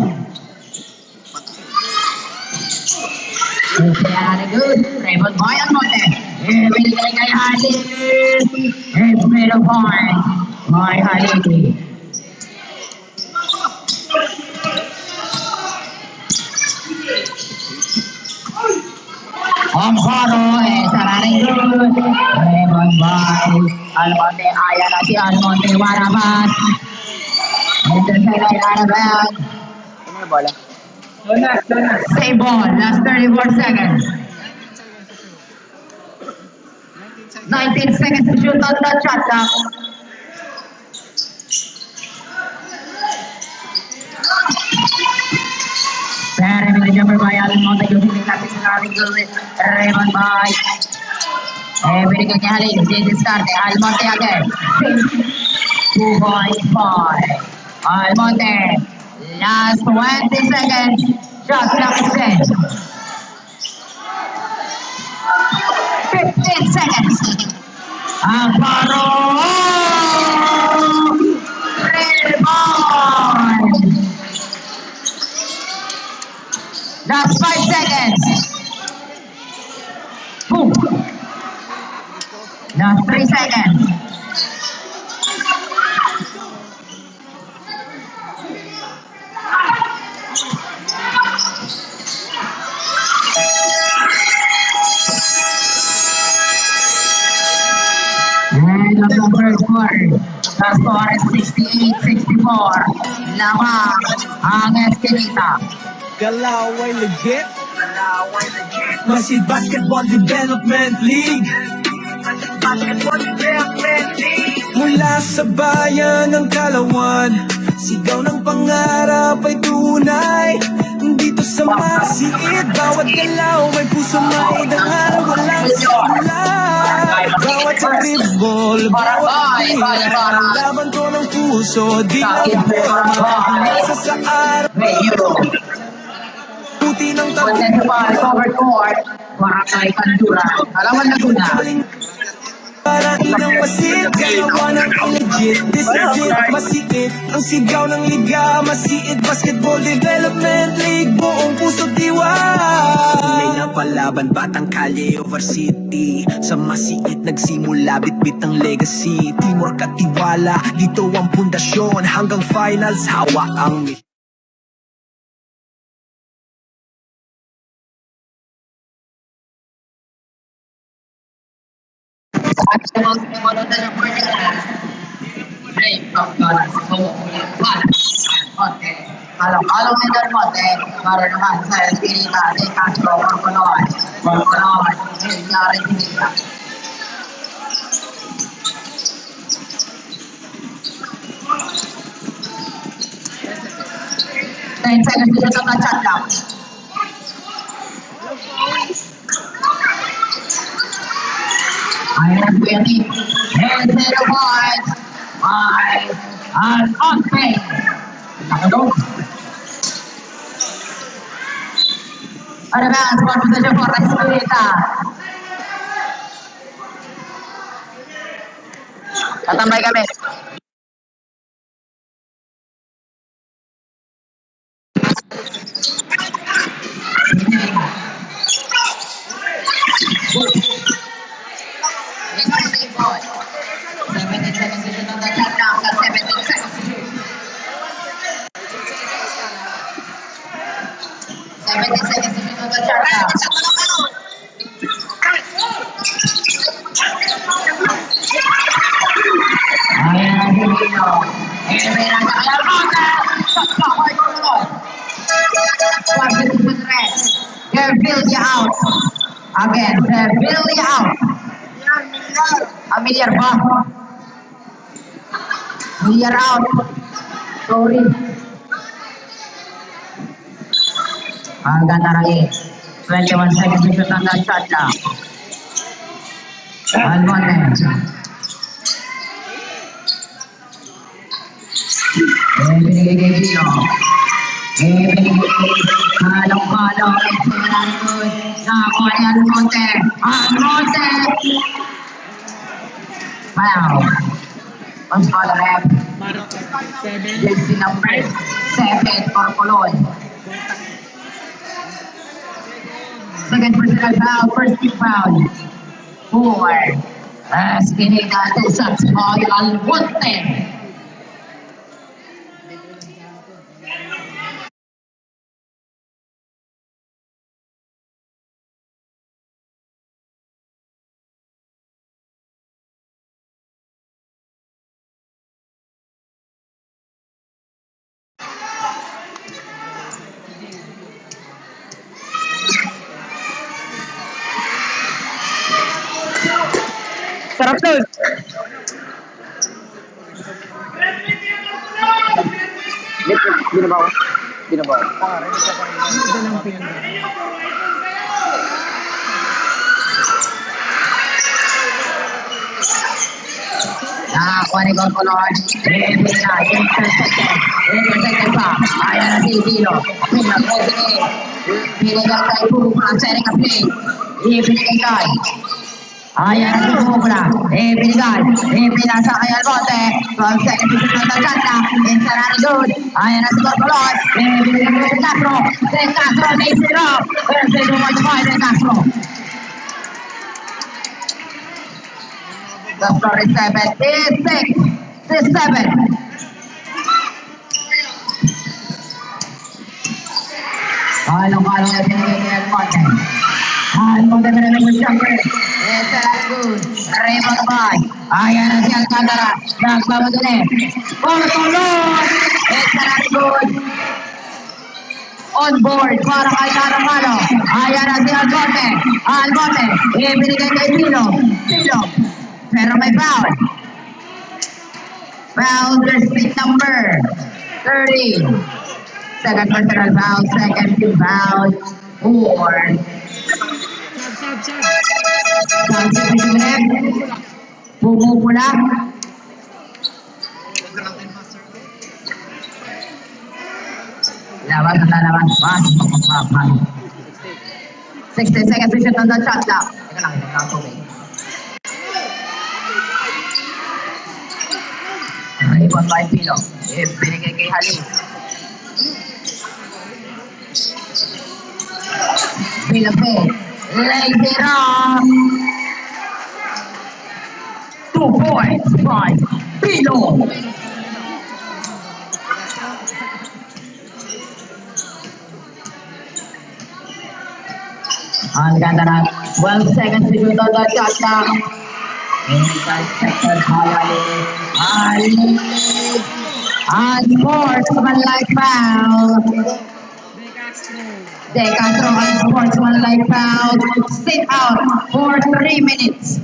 Very good. Raymond Boy ang mote. Binigay kay Hali. It's middle point. Boy Hali. Amparo, saraning good. Raymond Boy. Almonte, ayan na si Almonte. Warabat. Intercepted out of bounds. Ano yung bola? Save ball, last 34 seconds. 19 seconds to shoot on the shot clock. Very good jumper by Almonte using the classic scoring goal with Raymond Boy. Very good Halil, they discard Almonte again. 2.5. Almonte. Last 20 seconds. Shot clock is set. 15 seconds. Amparo. Rebound. Last 5 seconds. Boom. Last 3 seconds. End of the first quarter. The score is 68-64. Lamang ang Eskinita. Galaw ay legit. Masid Basketball Development League. Mula sa bayan ng Kalawan, sigaw ng pangarap ay tunay. Dito sa masiid, bawat galaw may puso may dangal, walang sablay. Bawat dribble, bawat tira, laban ko ng puso, di lang forma. Nasa sa araw, puti ng Identify cover court. Barangay Pandura. Alaman Laguna. para inang masid, galawa ng legit. This is it, masiit. Ang sigaw ng liga, masiit. Basketball Development League, buong puso diwa. May napalaban, batang kalye over city. Sa masiit, nagsimula, bitbit ang legacy. Teamwork at tiwala, dito ang pundasyon. Hanggang finals, hawak ang mission. At sa mga sinumunod ng Portugal. Break from Galas. Almonte. Along ni Almonte. Para naman sa Eskinita de Castro. Corcolon. Nangyari Pinita. Ten seconds to shoot on the shot clock. Ayan ang Kuyatin. And 0 points by Almonte. Nakagong. Advance for position for Eskinita. Tatambay kami. Save ball. 17 seconds to shoot on the shot clock. 17 seconds to shoot. 17 seconds to shoot on the shot clock. Ayan ang Divino. And may nagkakayal Almonte. Shot clock by Corcolon. Substitution rest. Gervillia out. Again, Gervillia out. Amilyar ba? Clear out. Sorry. Ang ganda na eh. 21 seconds to shoot on that shot clock. Almonte. Binigay kay Gino. Halong-halong. Good. Nakakuha ni Almonte. Almonte! Wow. On scholar rep. Jersey number 7 for Colon. Second personal foul, first team foul. 4. Pinida 2 shots by Almonte. Sarap to. Binabawa. Binabawa. Nakakuha ni Corcolor. Pinida, intercepted. Intercepted pa. Ayan na si Gino. Pinag-opening. Binigay kay Puma. Setting a play. Ibinigay kay. Ayan na si Puma. Ibinigay. Ibinasa kay Almonte. 12 seconds to shoot on the shot clock. Inside and good. Ayan na si Corcolor. Ibinigay kay De Castro. De Castro makes it up. There's a 2.5 De Castro. The score is 7. It's 6. It's 7. Halong-halong na pinigay kay Almonte. Almonte na naman siyempre. It's a good. Raymond Bay. Ayan na si Alcantara. Nagbamadali. Corcolor. It's a good. On board para kay Caramano. Ayan na si Almonte. Almonte. Ibinigay kay Pino. Pino. Pero may foul. Foul, jersey number 30. Second personal foul, second team foul. 4. Pumupula. Labas na labas. 60 seconds to shoot on the shot clock. Teka lang, ito lang tubig. Ibang by Pino. Binigay kay Halim. Pinope. Lays it up. 2 points by Pino. Ang ganda na. 12 seconds to shoot on the shot clock. Intercepted by Ali. Unsportsmanlike foul. De Castro, unsportsmanlike foul. Sit out for 3 minutes.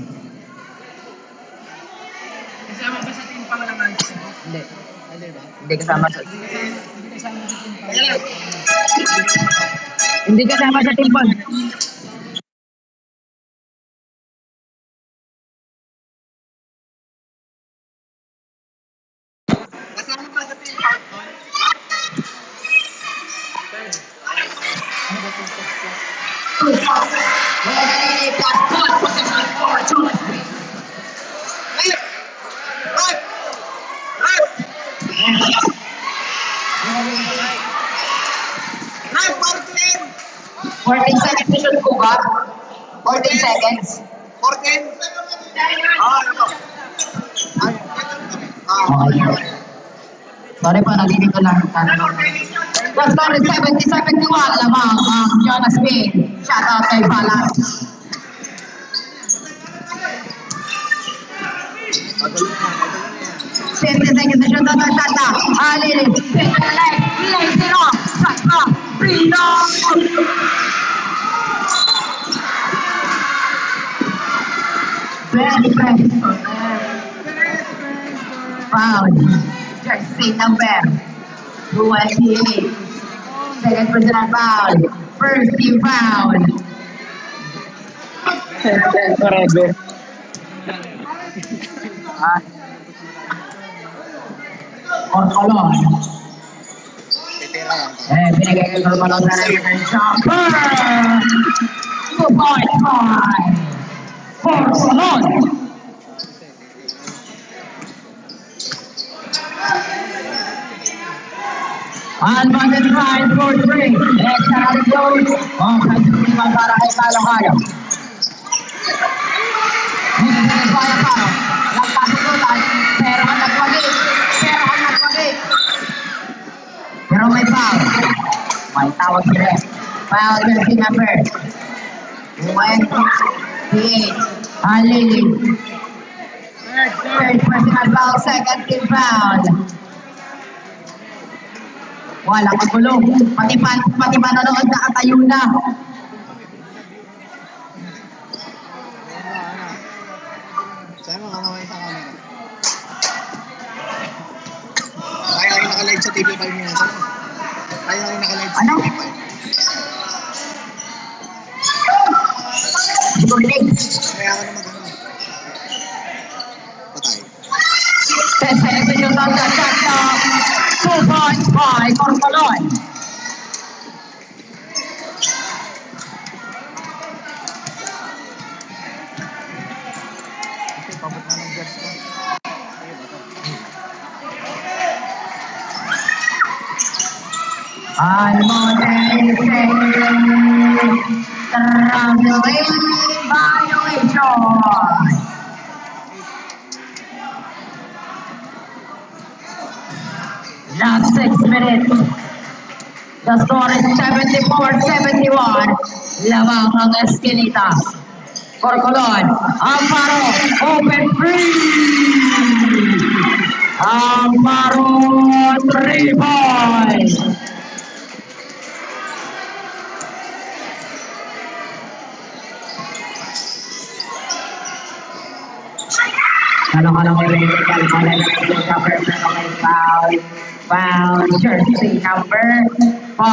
Kasama ba sa team pang naman? Hindi. Hindi kasama sa... Hindi kasama sa timpon. Kasama ba sa team pang? Right, 14 seconds to shoot ko ba? 14 seconds. 14. Okay. Sorry po, nadinig ko lang. The score is 70-71 lamang ang Jonas Payne. Shout out kay Balas. Fifty seconds to shoot on the shot clock. Alili, spin to the leg, lays it off, shot clock, freedom! Very pressure. Foul. Jersey number 28. Second personal foul. First team foul. Forever. Corcolon. Titira yan. Binigay kay Corcolon na rin ng jumper. 2.5. Corcolon. Unbounded tries for three. Extra goes. Offensive rebound para kay Calocaro. Hindi kaya pa. Nagpapatulan. Pero ang nagpagig. Pero may foul. May tawag si Ref. Foul jersey number 28. Halili. Third personal foul. Second team foul. Walang kagulo. Pati manonood nakatayo na. Saan mo kamaway sa camera? Kaya kayo nakalive sa TV5 niya. Kaya kayo nakalive sa Ano? TV5. Gulig. Kaya ka na mag-ano. Patay. 10 seconds to shoot on the shot clock. 2 points by Corcolon. Okay, pabot na ng guest ko. Almonte traveling violation. Last 6 minutes. The score is 74-71. Lamang ang Esquinita. Corcolon. Amparo. Open free. Amparo 3 points. Kalau vertical cover foul. Foul jersey number 5.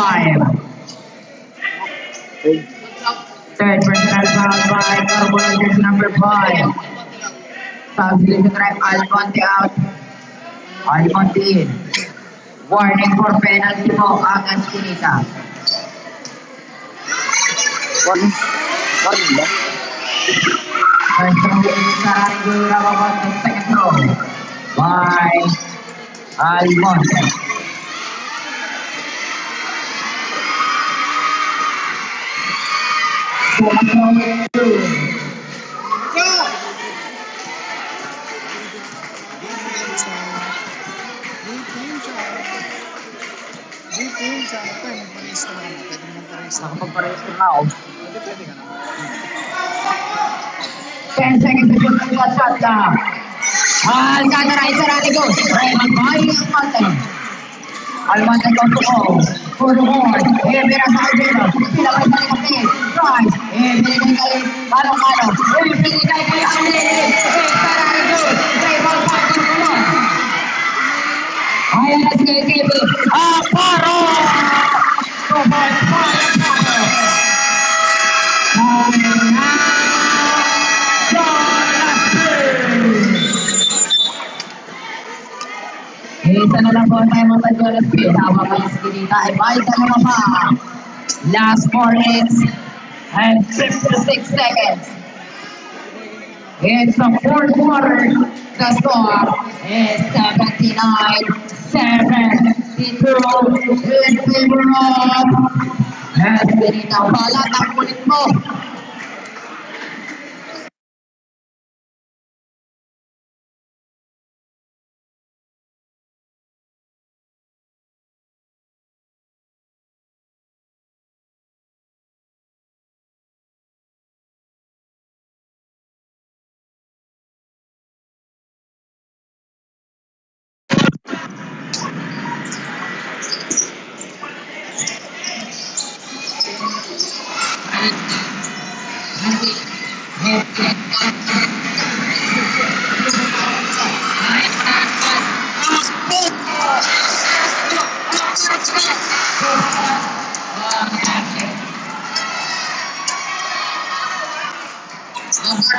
Third personal foul by Corcolon jersey number 5. Substitution drive Almonte out. Almonte in. Warning for penalty mo ang Esquinita. Warning ba? First throw is Sarangura about the second throw by Almonte. Nakapagparehistro na ako. 10 seconds to shoot on the shot clock. Alcantara is ready goes. Raymond by Almonte. Almonte goes to goal. For the board. Ibira sa Albino. Pila pa sa likapin. Drive. Ibinigay kay Calocaro. Ibinigay kay Alili. Ferrari goes. Raymond by Corcolon. Ayan na si KKB. Amparo! 2 points by Amparo. Isa na lang po tayo mga Jonas P. Habang ang Esquinita ay may dalawa pa. Last 4 minutes and 56 seconds. It's the fourth quarter. The score is 79-72 in favor of Esquinita. Balat ang kulit mo.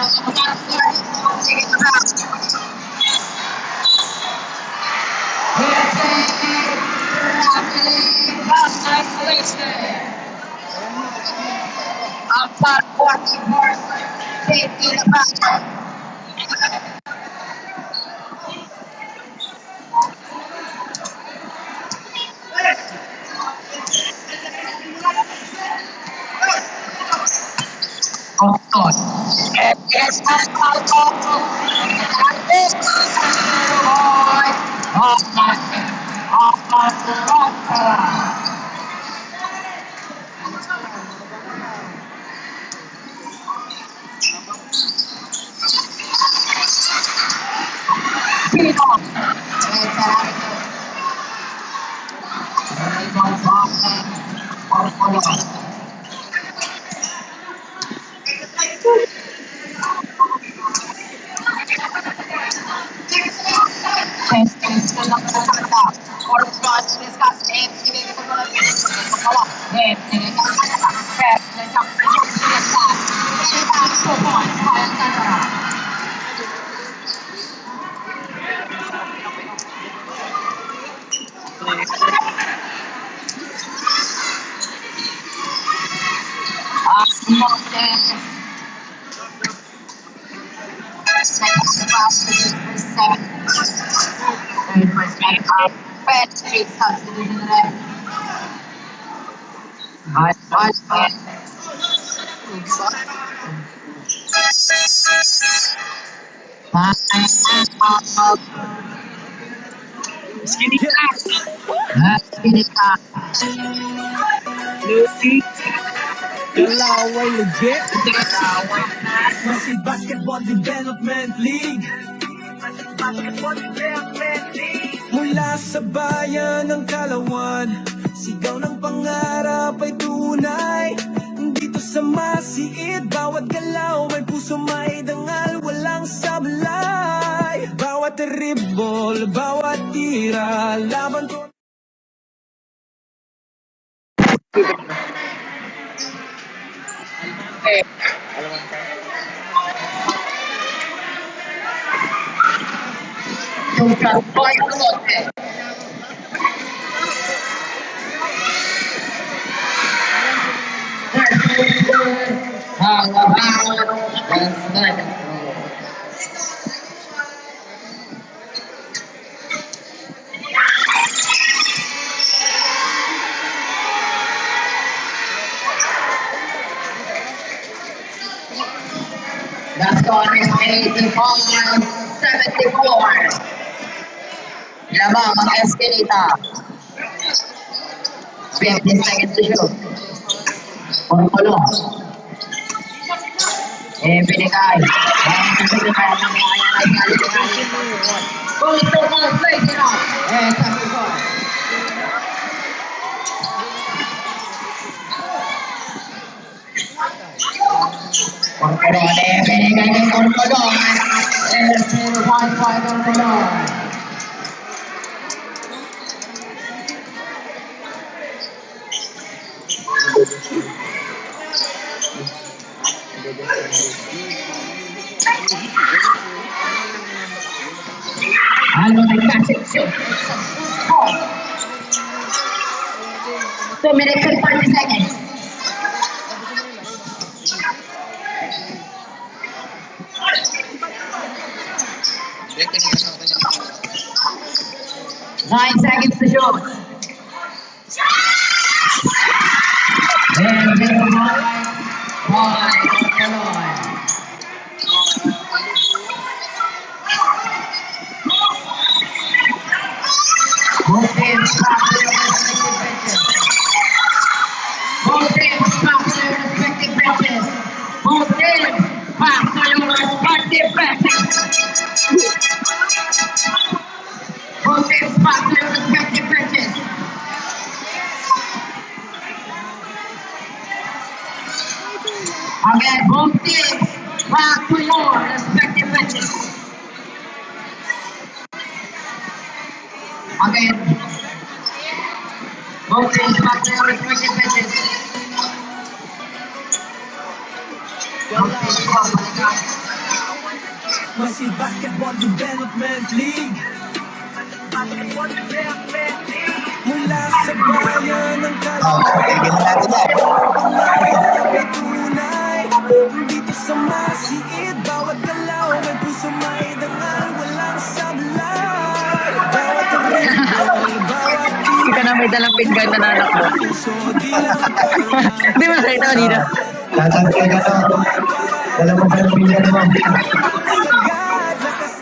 Upper watching horse, taking the back. Of course. Yes, Kalaway legit Pasig Basketball Development League Mula sa bayan ng Kalawan Sigaw ng pangarap ay tunay Dito sa masiid Bawat galaw may puso may dangal Walang sablay Bawat dribble, bawat tira Laban ko The score is 85-74. Labang ang Eskinita. 50 seconds to shoot. Porpolo. Binigay. Binigay ng mga ay galing. Goes to goal, plays it out. Sabi ko. Porpolo. Binigay ng Porpolo. 0-5 Porpolo. Ano nagkasipsip? 2 minutes and 40 seconds. Nine seconds to shoot. And the both teams back to their respective benches. Both teams back to your respective benches. Both teams back to your respective benches. Again, both teams back to your respective benches. Again, both teams back to your respective benches. Both teams back to your respective benches. Masid Basketball Development League. Mula sa bayan ng Tigil na natin yan. may tunay. Dito sa masiid, bawat galaw may puso, may dangal, walang sablay. Bawat rebel, bawat Hindi ka na may dalang pinggan na nanak mo. puso, di lang Hindi mo sa ito kanina. Sasabi ka gano'n. Dala mo ba yung pinyan mo? sagad, lakas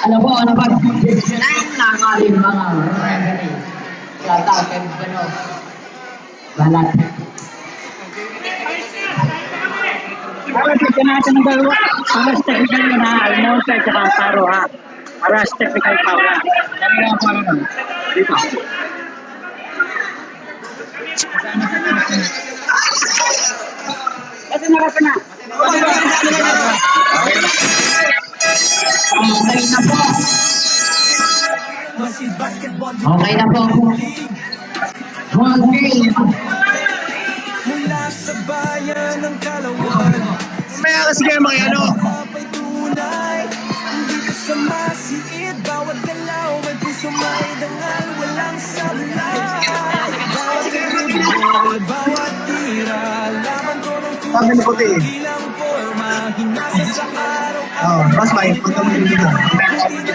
Alam mo, ano ba? Desisyonan ng ating mga referee. Shout out kay Bano. Balat. Para sa natin ng dalawa, para sa technical yun ha, almost at saka paro ha. Para sa technical foul ha. Kami lang ang paro nun. Dito. Kasi na. Okay na po. Masid Basketball Okay na po. One game. mula sa bayan ng Kalawan. Kaya kasi kayo mga ano. Mapay tunay. Dito sa masiid, bawat galaw may puso, may dangal, walang sablay. Bawat rebel, bawat tira, laban ko ng Sabi ni Puti. ilang forma, hinasa sa araw. Oo, mas may punta mo yung dito.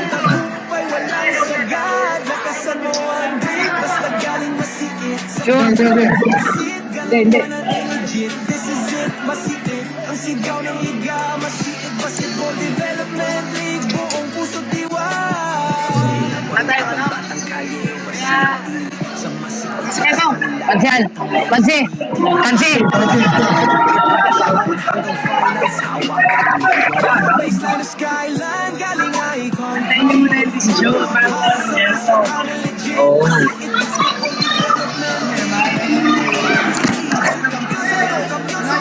Tagumpay, walang sagad, lakasan mo ang drip, basta galing masiid sa masid, galing ka na legit. This is it, masiid, ang sigaw ng higa, masiid, Basketball Development League, buong puso diwa. Pansin! Pansin! Pansin! Baseline ng skyline, galing icon. Tingnan mo na yung desisyon para sa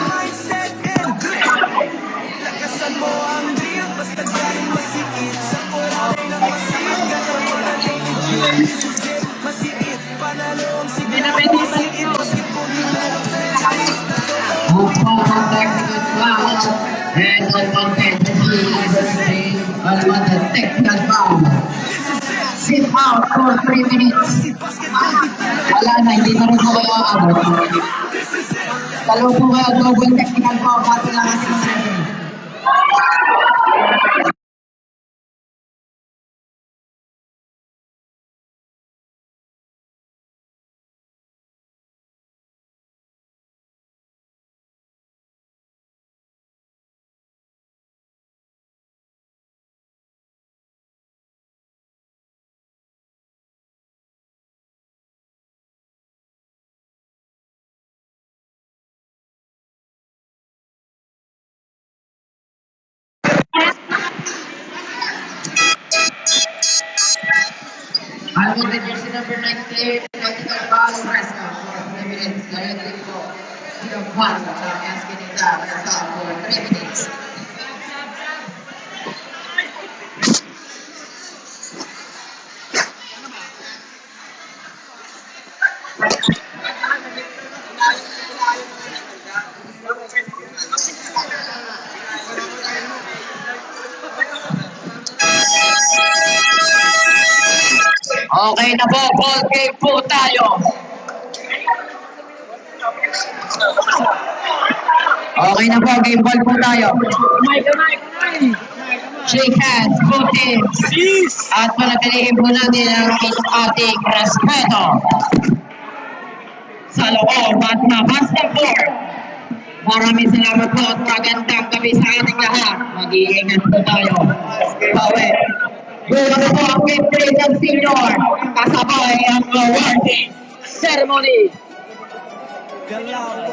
Mindset and grit. Lakasan mo ang drip, basta galing masiid. Sa kulay ng masiid, ganawa na legit. This is it, masiid, panalo ang sigaw. Masiid, Basketball Development League. Upang technical foul. And unwanted technical foul. Sit out for 3 minutes. Wala na, hindi na rin po kayo aabot. Dalawa po kayo double technical foul. Bato lang ating mga referee. Along with jersey number 98, technical foul, Fresca for 3 minutes. Directly po, Sino Juan, sa Eskinita, Fresca for 3 minutes. Okay na po, ball game po tayo. Okay na po, game ball po tayo. Shake hands, both teams. At panatilihin po natin ang ating respeto sa loob at labas ng board. Maraming salamat po at magandang gabi sa ating lahat. Mag-iingat po tayo. Bawi. Buwan na po ang victory ng senior. Kasabay ang awarding ceremony. Galaw